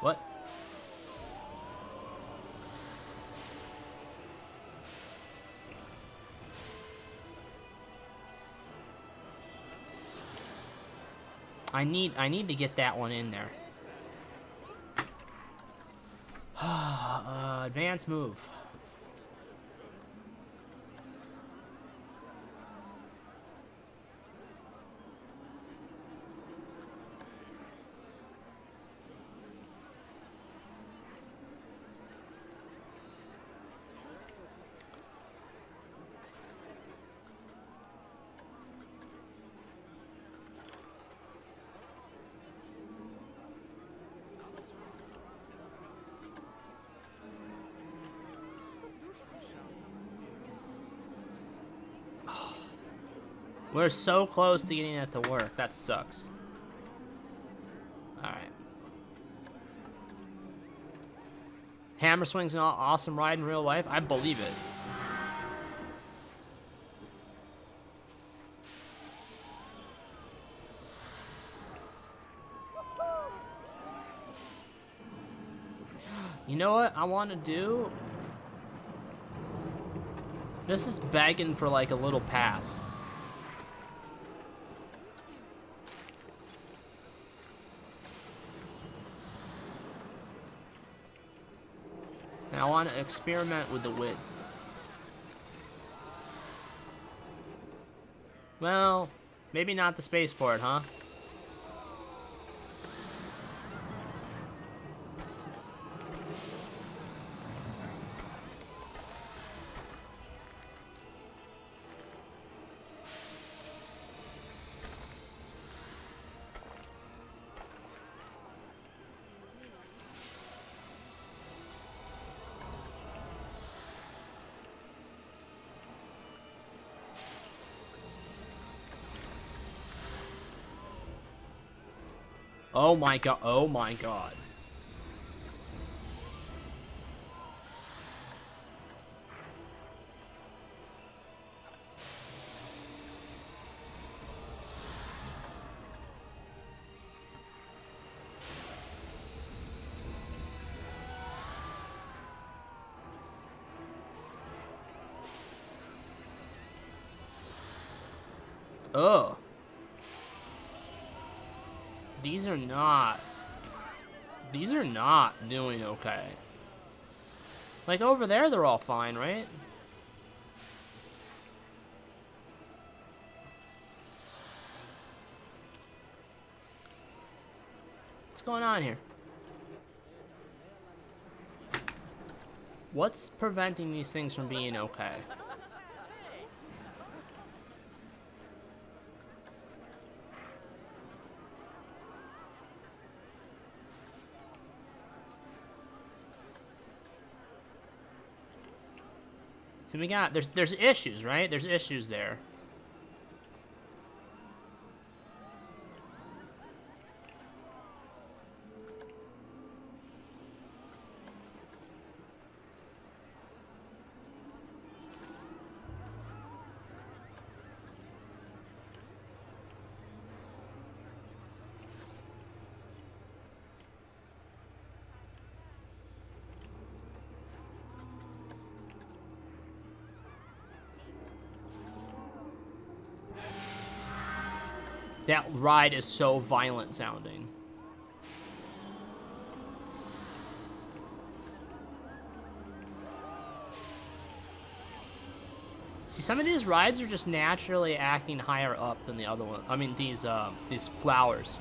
Speaker 1: What? I need to get that one in there. Advance move. We're so close to getting it to work. That sucks. Alright. Hammer swing's an awesome ride in real life. I believe it. You know what I want to do? This is begging for like a little path. And I want to experiment with the width. Well, maybe not the space for it, huh? Oh my god, oh my god. Ugh. These are not doing okay. Like over there, they're all fine, right? What's going on here? What's preventing these things from being okay? So we got, there's issues, right? There's issues there. That ride is so violent sounding. See, some of these rides are just naturally acting higher up than the other one. I mean, these flowers.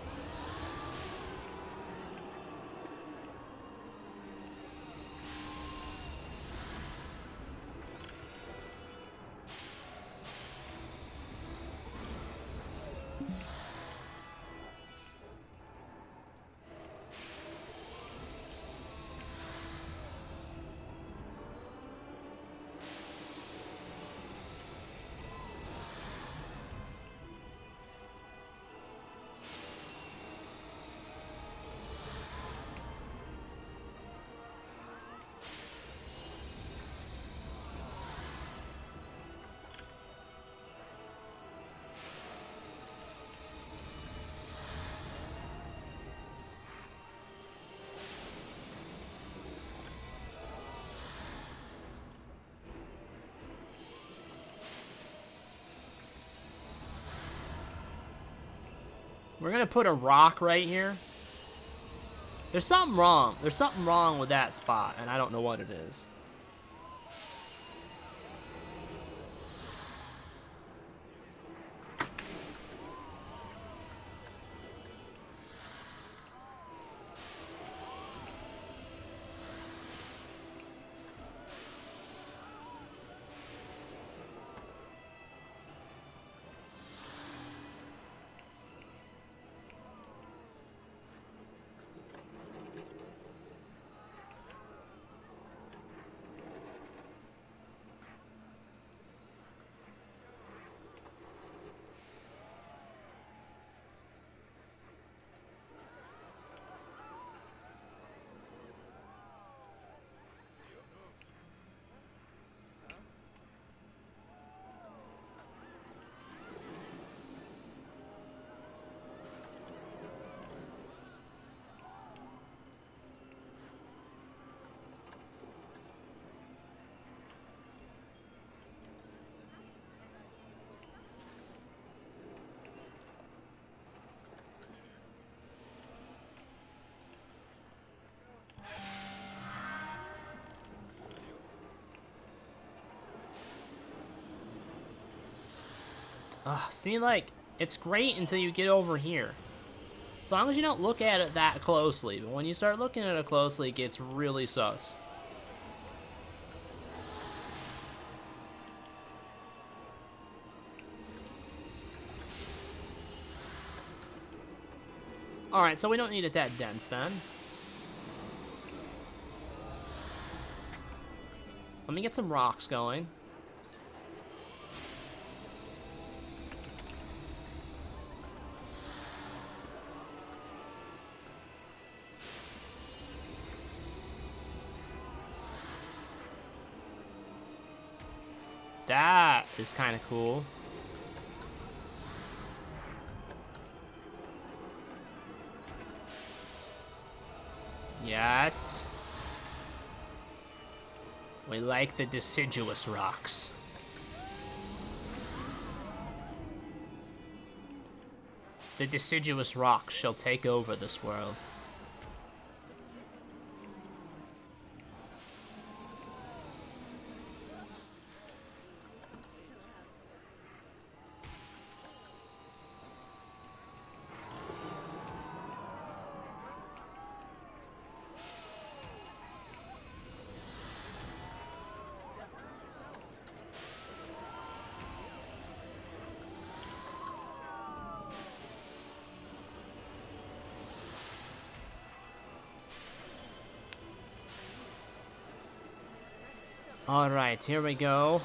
Speaker 1: We're gonna put a rock right here. There's something wrong. There's something wrong with that spot, and I don't know what it is. See, like, it's great until you get over here. As long as you don't look at it that closely. But when you start looking at it closely, it gets really sus. Alright, so we don't need it that dense then. Let me get some rocks going. That is kind of cool. Yes. We like the deciduous rocks. The deciduous rocks shall take over this world. Alright, here we go.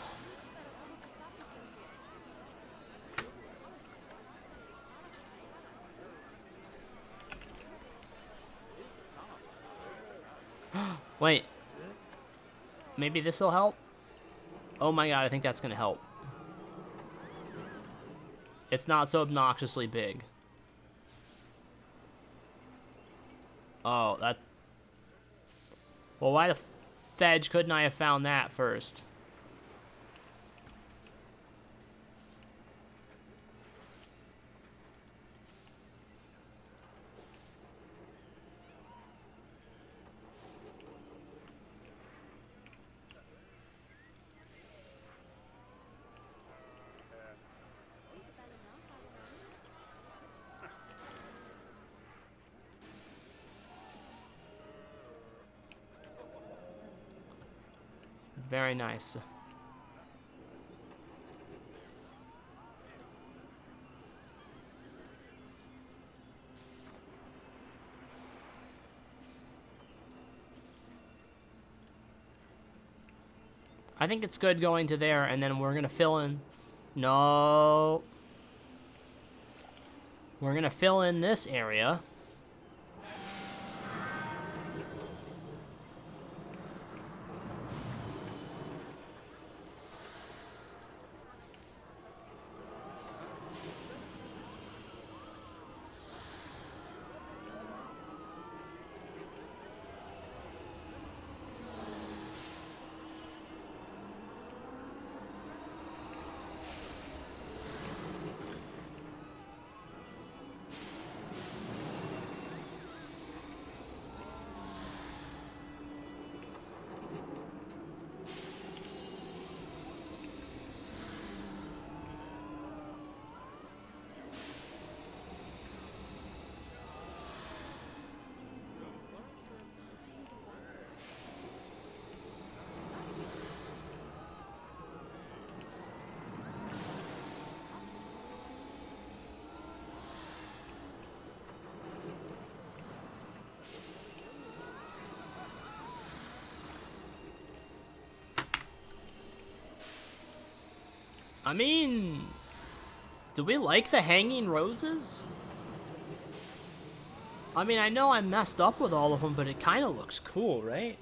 Speaker 1: Wait. Maybe this will help? Oh my god, I think that's gonna help. It's not so obnoxiously big. Oh, that... Well, why the fudge couldn't I have found that first? Very nice. I think it's good going to there, and then we're gonna fill in... No. We're gonna fill in this area. I mean, do we like the hanging roses? I mean, I know I messed up with all of them, but it kind of looks cool, right?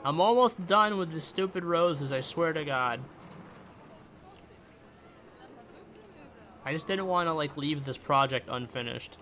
Speaker 1: I'm almost done with the stupid roses, I swear to God. I just didn't want to, like, leave this project unfinished.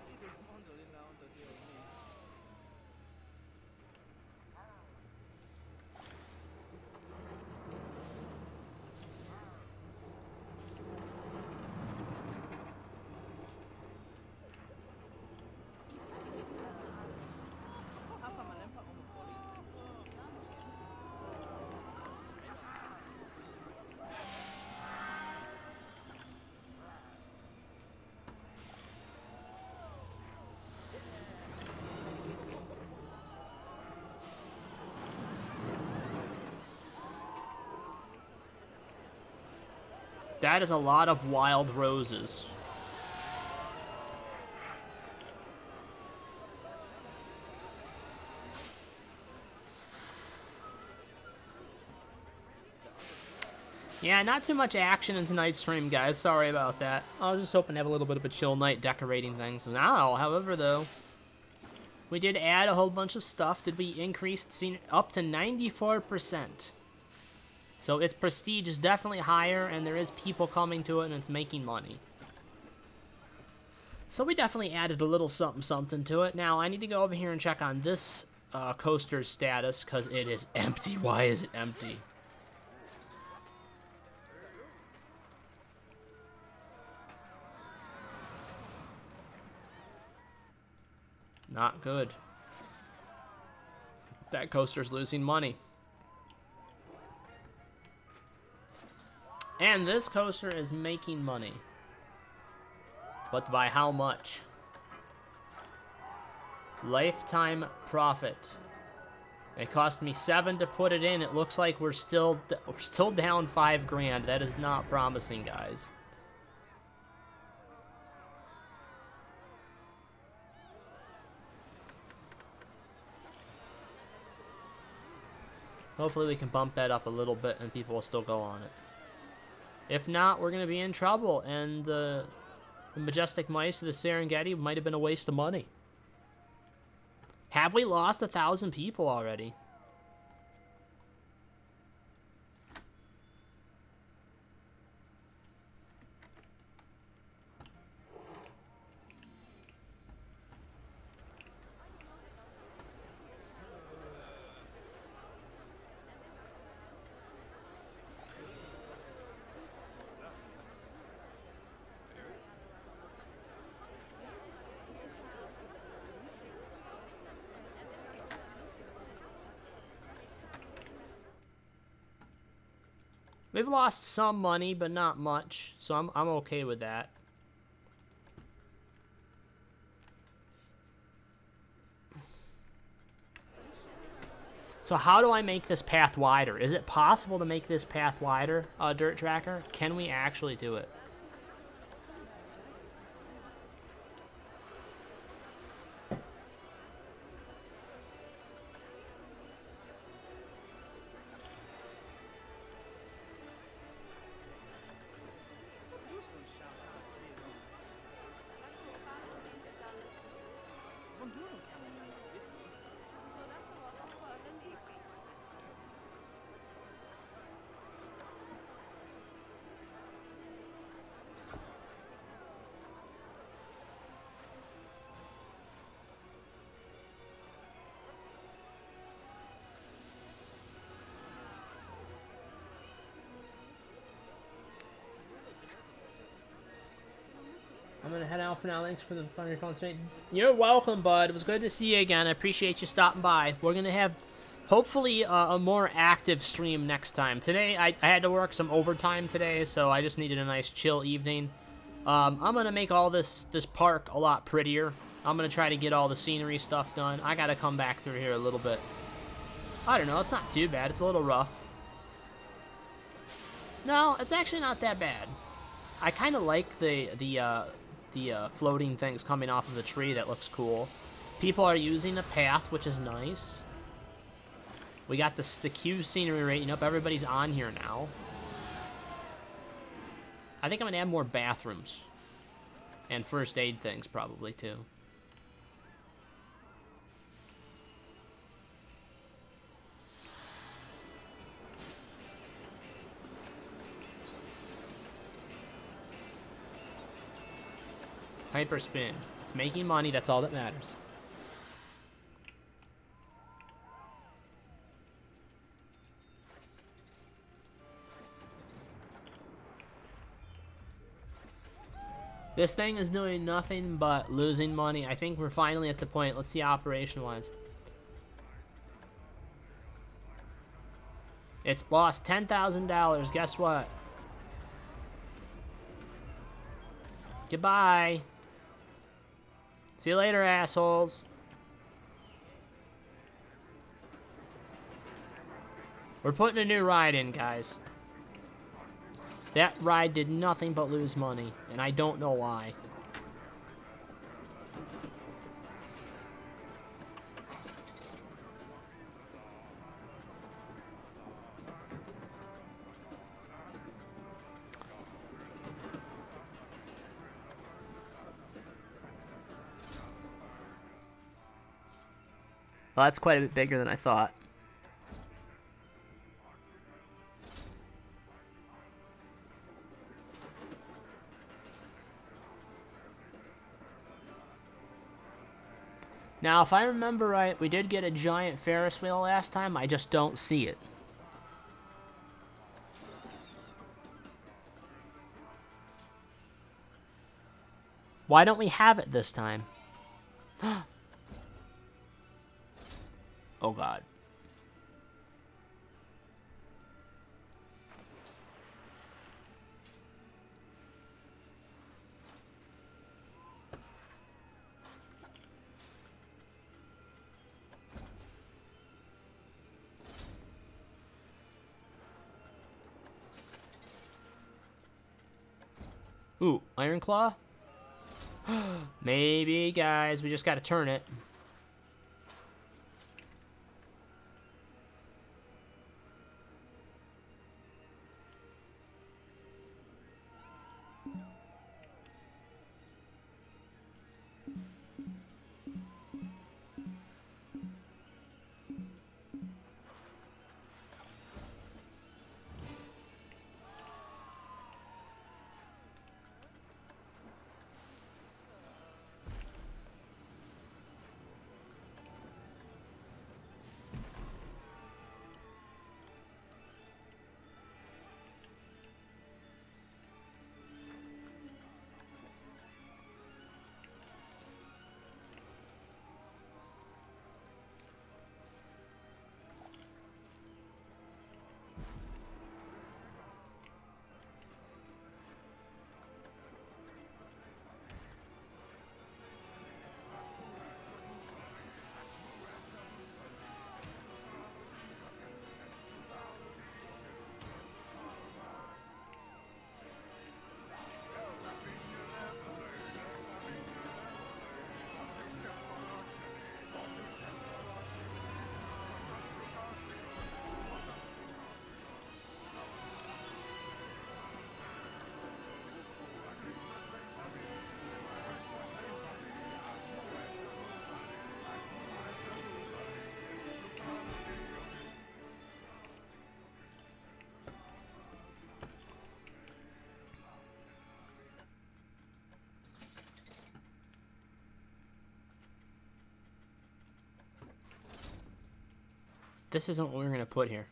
Speaker 1: That is a lot of wild roses. Yeah, not too much action in tonight's stream, guys. Sorry about that. I was just hoping to have a little bit of a chill night decorating things. Now, however, though, we did add a whole bunch of stuff. Did we increase scene up to 94%? So its prestige is definitely higher, and there is people coming to it, and it's making money. So we definitely added a little something to it. Now, I need to go over here and check on this coaster's status, because it is empty. Why is it empty? Not good. That coaster's losing money. And this coaster is making money. But by how much? Lifetime profit. It cost me 7 to put it in. It looks like we're still down 5 grand. That is not promising, guys. Hopefully we can bump that up a little bit and people will still go on it. If not, we're going to be in trouble, and the Majestic Mice of the Serengeti might have been a waste of money. Have we lost 1,000 people already? We've lost some money, but not much, so I'm okay with that. So how do I make this path wider? Is it possible to make this path wider, Dirt Tracker? Can we actually do it? I'm gonna head out for now. Thanks for the fun phone stream. You're welcome, bud. It was good to see you again. I appreciate you stopping by. We're gonna have, hopefully, a more active stream next time. Today, I had to work some overtime today, so I just needed a nice chill evening. I'm gonna make all this park a lot prettier. I'm gonna try to get all the scenery stuff done. I gotta come back through here a little bit. I don't know. It's not too bad. It's a little rough. No, it's actually not that bad. I kind of like the floating things coming off of the tree. That looks cool. People are using the path, which is nice. We got the queue scenery rating up. Everybody's on here now. I think I'm gonna add more bathrooms and first aid things probably too. Hyper spin. It's making money. That's all that matters. This thing is doing nothing but losing money. I think we're finally at the point. Let's see operation-wise. It's lost $10,000. Guess what? Goodbye. See you later, assholes. We're putting a new ride in, guys. That ride did nothing but lose money, and I don't know why. Well, that's quite a bit bigger than I thought. Now, if I remember right, we did get a giant Ferris wheel last time. I just don't see it. Why don't we have it this time? Oh, God. Ooh, Iron Claw? Maybe, guys. We just gotta turn it. This isn't what we're gonna put here.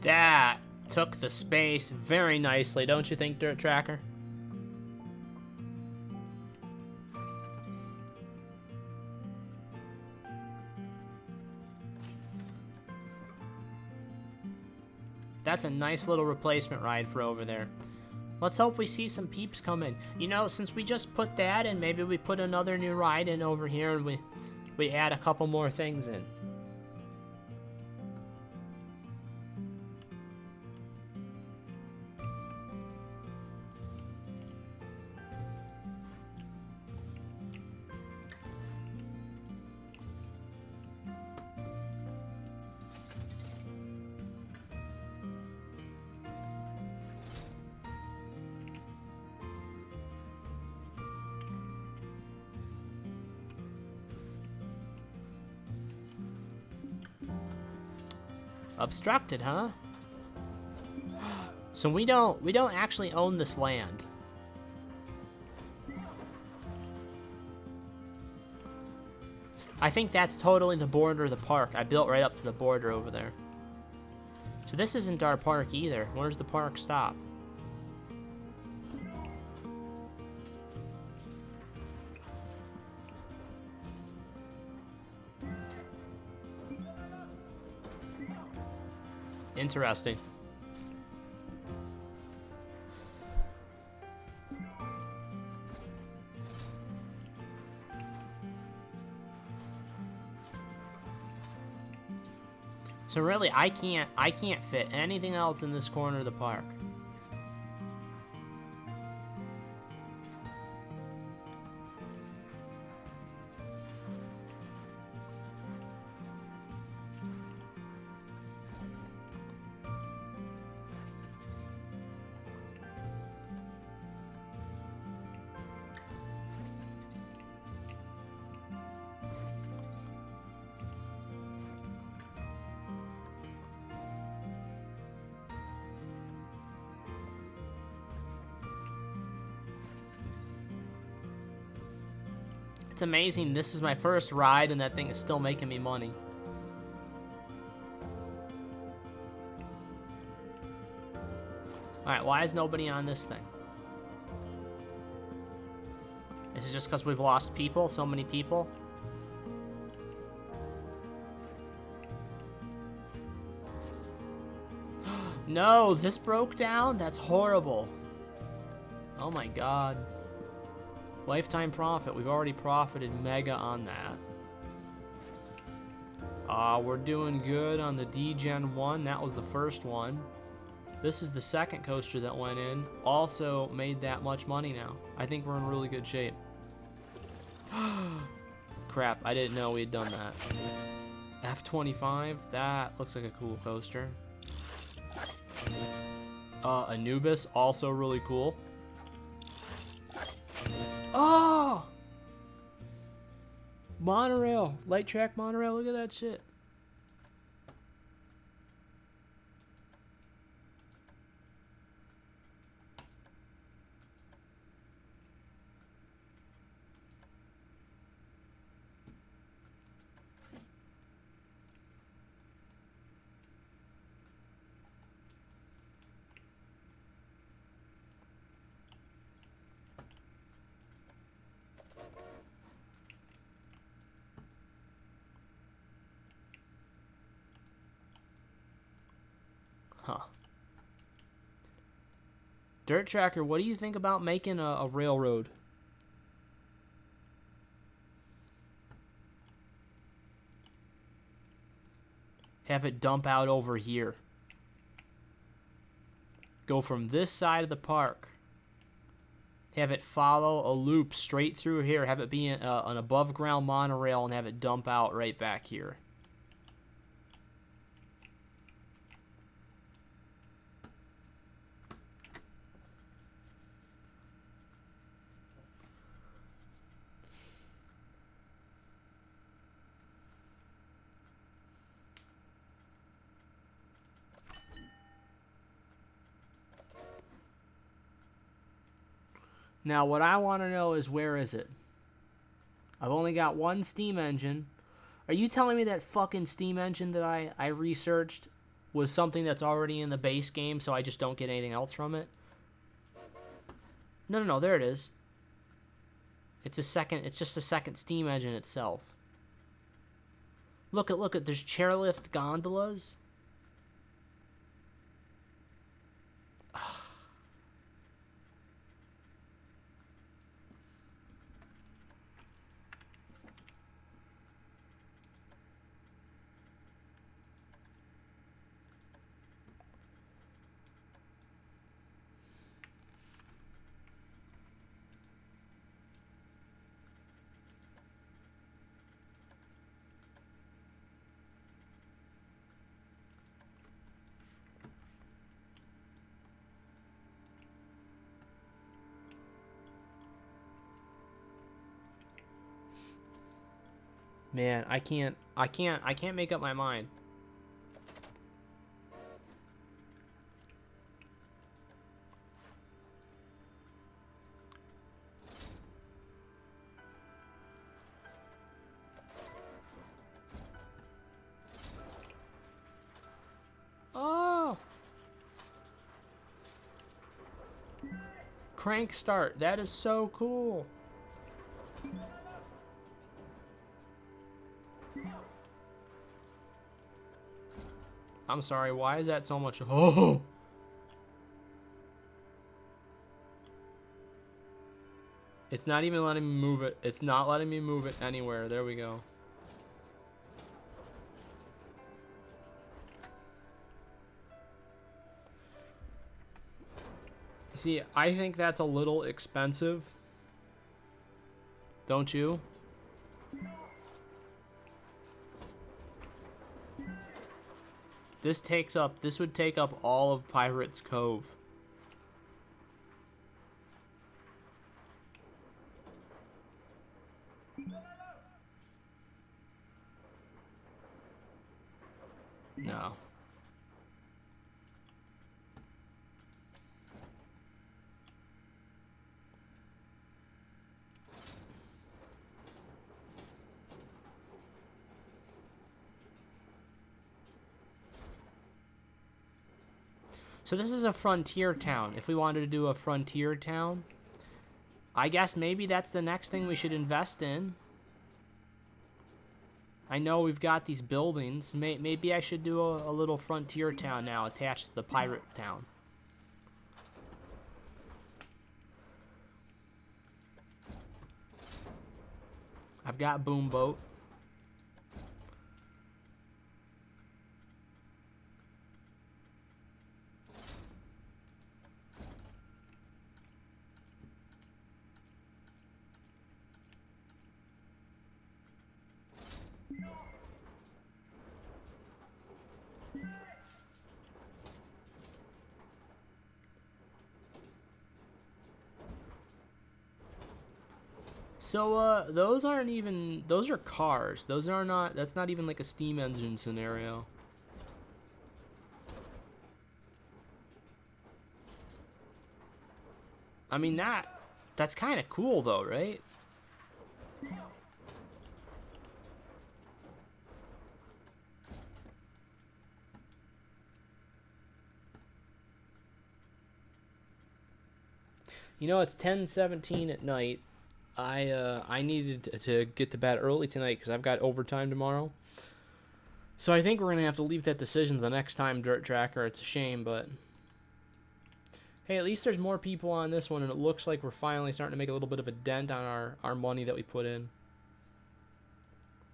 Speaker 1: That took the space very nicely, don't you think, Dirt Tracker? That's a nice little replacement ride for over there. Let's hope we see some peeps come in. You know, since we just put that in, maybe we put another new ride in over here and we add a couple more things in. Obstructed, huh? So we don't actually own this land. I think that's totally the border of the park. I built right up to the border over there. So this isn't our park either. Where's the park stop? Interesting. So really, I can't fit anything else in this corner of the park. It's amazing. This is my first ride, and that thing is still making me money. Alright, why is nobody on this thing? Is it just because we've lost people? So many people? No, this broke down? That's horrible. Oh my god. Lifetime profit. We've already profited mega on that. We're doing good on the D-Gen 1. That was the first one. This is the second coaster that went in. Also made that much money now. I think we're in really good shape. Crap, I didn't know we had done that. F25, that looks like a cool coaster. Anubis, also really cool. Oh! Monorail. Light track monorail. Look at that shit. Huh. Dirt Tracker, what do you think about making a railroad? Have it dump out over here. Go from this side of the park. Have it follow a loop straight through here. Have it be an above ground monorail and have it dump out right back here. Now, what I want to know is, where is it? I've only got one steam engine. Are you telling me that fucking steam engine that I researched was something that's already in the base game, so I just don't get anything else from it? No, there it is. It's just a second steam engine itself. Look at, there's chairlift gondolas. Man, I can't make up my mind. Oh! Crank start. That is so cool. I'm sorry, why is that so much? Oh! It's not even letting me move it. It's not letting me move it anywhere. There we go. See, I think that's a little expensive. Don't you? This would take up all of Pirates Cove. No. So this is a frontier town. If we wanted to do a frontier town, I guess maybe that's the next thing we should invest in. I know we've got these buildings. Maybe I should do a little frontier town now attached to the pirate town. I've got Boom Boat. So, those aren't even, those are cars. Those are not, that's not even like a steam engine scenario. I mean, that's kind of cool though, right? You know, it's 10:17 at night. I needed to get to bed early tonight because I've got overtime tomorrow. So I think we're gonna have to leave that decision to the next time, Dirt Tracker. It's a shame, but hey, at least there's more people on this one, and it looks like we're finally starting to make a little bit of a dent on our money that we put in.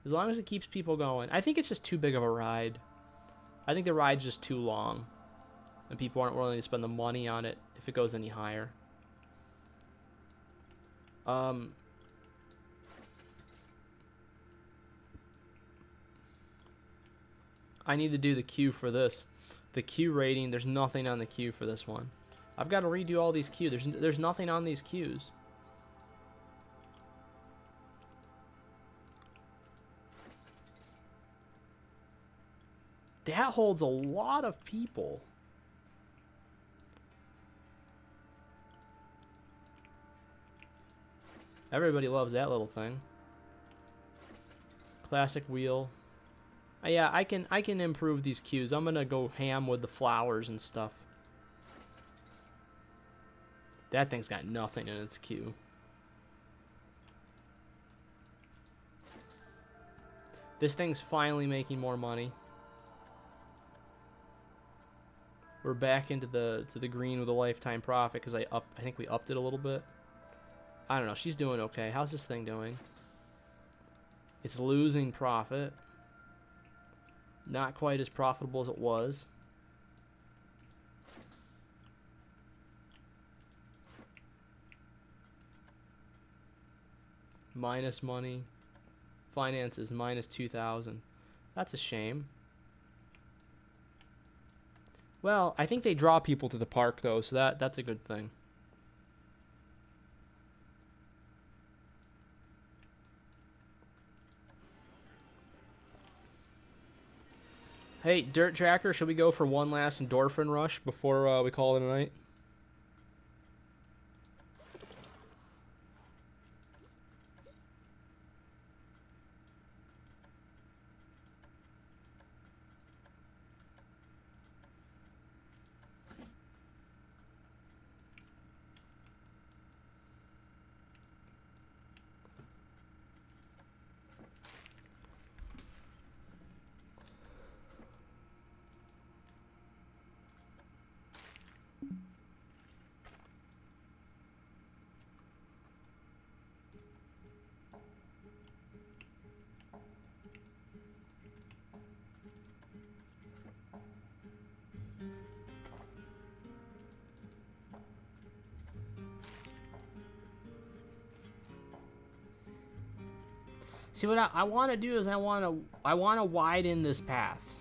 Speaker 1: As long as it keeps people going. I think it's just too big of a ride. I think the ride's just too long, and people aren't willing to spend the money on it if it goes any higher. I need to do the queue for this. The queue rating, there's nothing on the queue for this one. I've got to redo all these queues. There's nothing on these queues. That holds a lot of people. Everybody loves that little thing. Classic wheel. Yeah, I can improve these queues. I'm gonna go ham with the flowers and stuff. That thing's got nothing in its queue. This thing's finally making more money. We're back into the green with a lifetime profit because I think we upped it a little bit. I don't know. She's doing okay. How's this thing doing? It's losing profit. Not quite as profitable as it was. Minus money. Finances minus 2,000. That's a shame. Well, I think they draw people to the park though, so that's a good thing. Hey, Dirt Tracker, should we go for one last endorphin rush before we call it a night? See, what I want to do is I want to widen this path.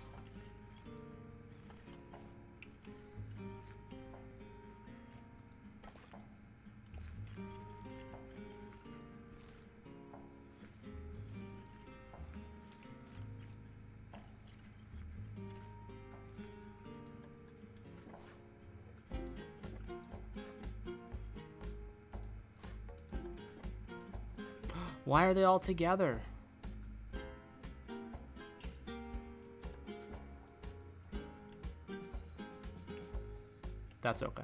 Speaker 1: Why are they all together? That's okay.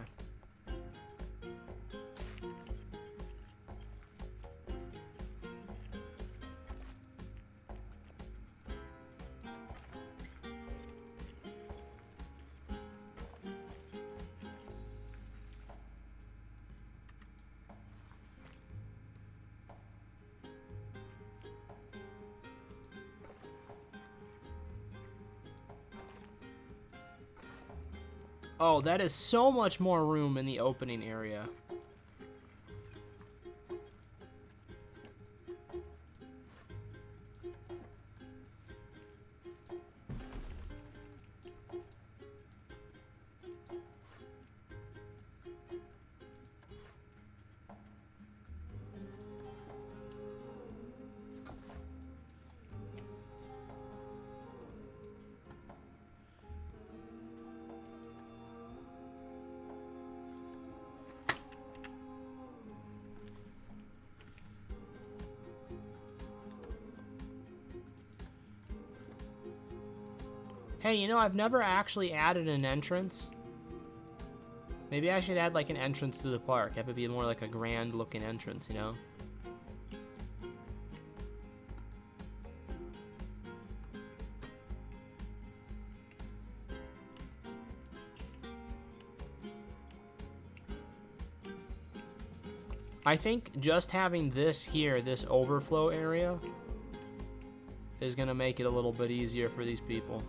Speaker 1: Oh, that is so much more room in the opening area. Hey, you know, I've never actually added an entrance. Maybe I should add like an entrance to the park. Have it be more like a grand looking entrance, you know? I think just having this here, this overflow area, is gonna make it a little bit easier for these people.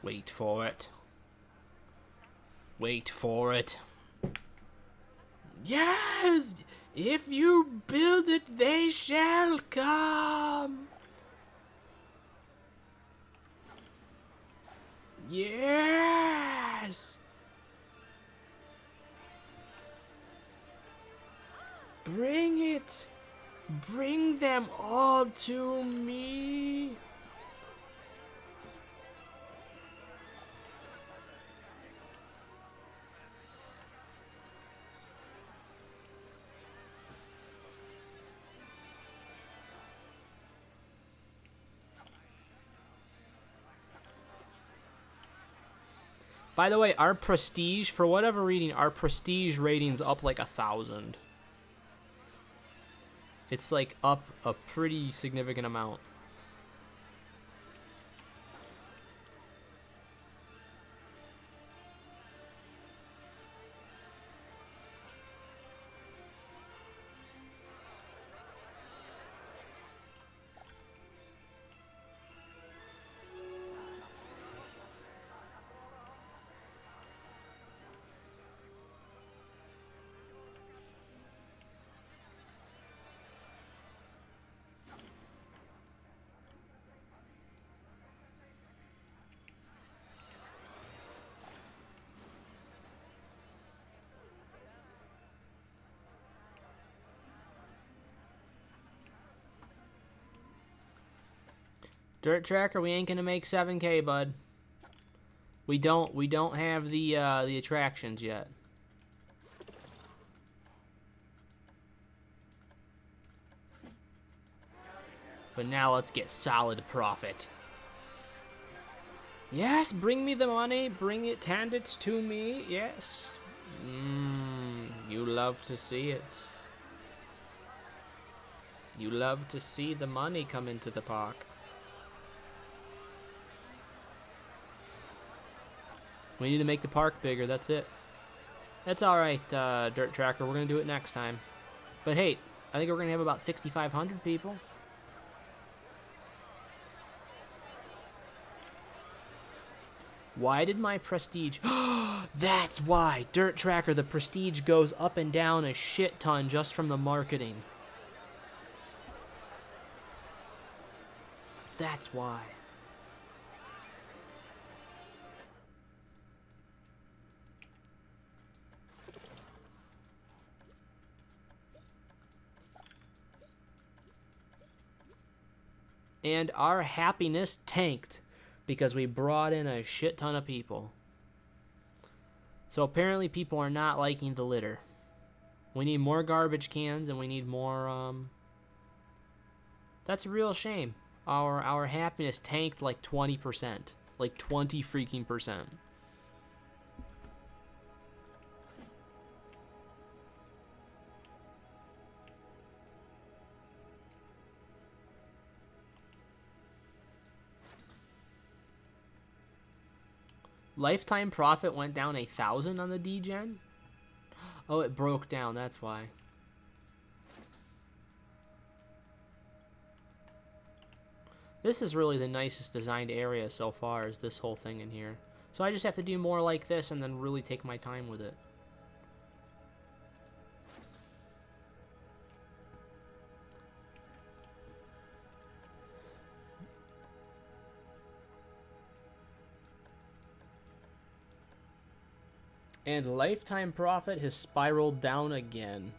Speaker 1: Wait for it. Wait for it. Yes! If you build it, they shall come! Yes! Bring it! Bring them all to me! By the way, our prestige, for whatever reading, our prestige rating's up like 1,000. It's like up a pretty significant amount. Dirt Tracker, we ain't gonna make 7K, bud. We don't have the attractions yet. But now let's get solid profit. Yes, bring me the money. Bring it, hand it to me. Yes. You love to see it. You love to see the money come into the park. We need to make the park bigger, that's it. That's alright, Dirt Tracker, we're going to do it next time. But hey, I think we're going to have about 6,500 people. Why did my prestige... That's why! Dirt Tracker, the prestige goes up and down a shit ton just from the marketing. That's why. And our happiness tanked because we brought in a shit ton of people. So apparently people are not liking the litter. We need more garbage cans and we need more, That's a real shame. Our happiness tanked like 20%. Like 20 freaking percent. Lifetime profit went down 1,000 on the D-Gen? Oh, it broke down, that's why. This is really the nicest designed area so far, is this whole thing in here. So I just have to do more like this and then really take my time with it. And lifetime profit has spiraled down again.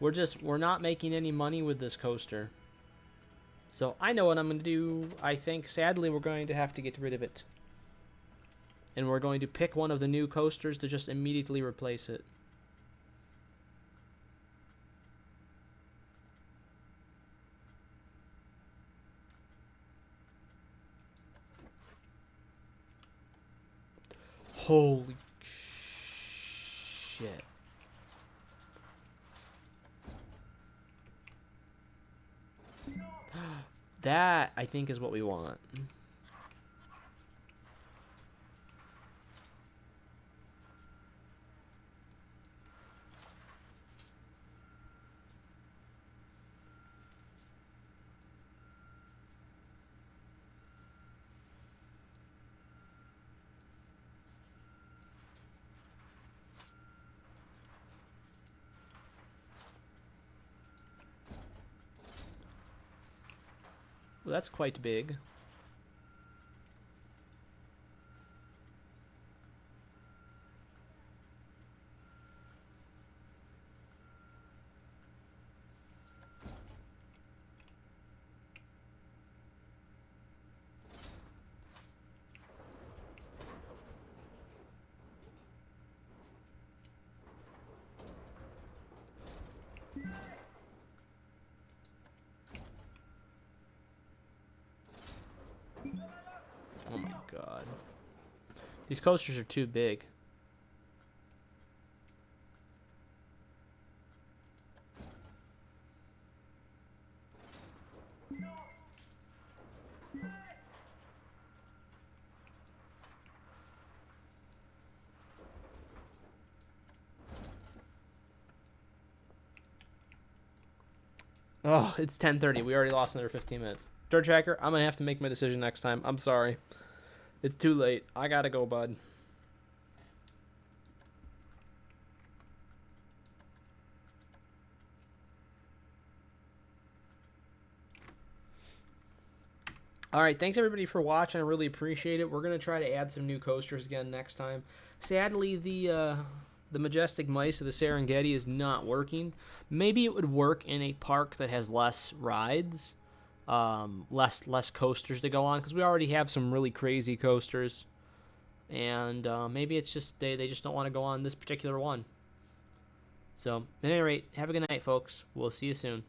Speaker 1: We're not making any money with this coaster. So I know what I'm going to do. I think, sadly, we're going to have to get rid of it. And we're going to pick one of the new coasters to just immediately replace it. Holy shit. That, I think, is what we want. Well, that's quite big. Oh my god. These coasters are too big. Oh, it's 10:30. We already lost another 15 minutes. Dirt Tracker, I'm going to have to make my decision next time. I'm sorry. It's too late. I got to go, bud. All right, thanks everybody for watching. I really appreciate it. We're going to try to add some new coasters again next time. Sadly, the the Majestic Mice of the Serengeti is not working. Maybe it would work in a park that has less rides, less coasters to go on, because we already have some really crazy coasters. And maybe it's just they just don't want to go on this particular one. So, at any rate, have a good night, folks. We'll see you soon.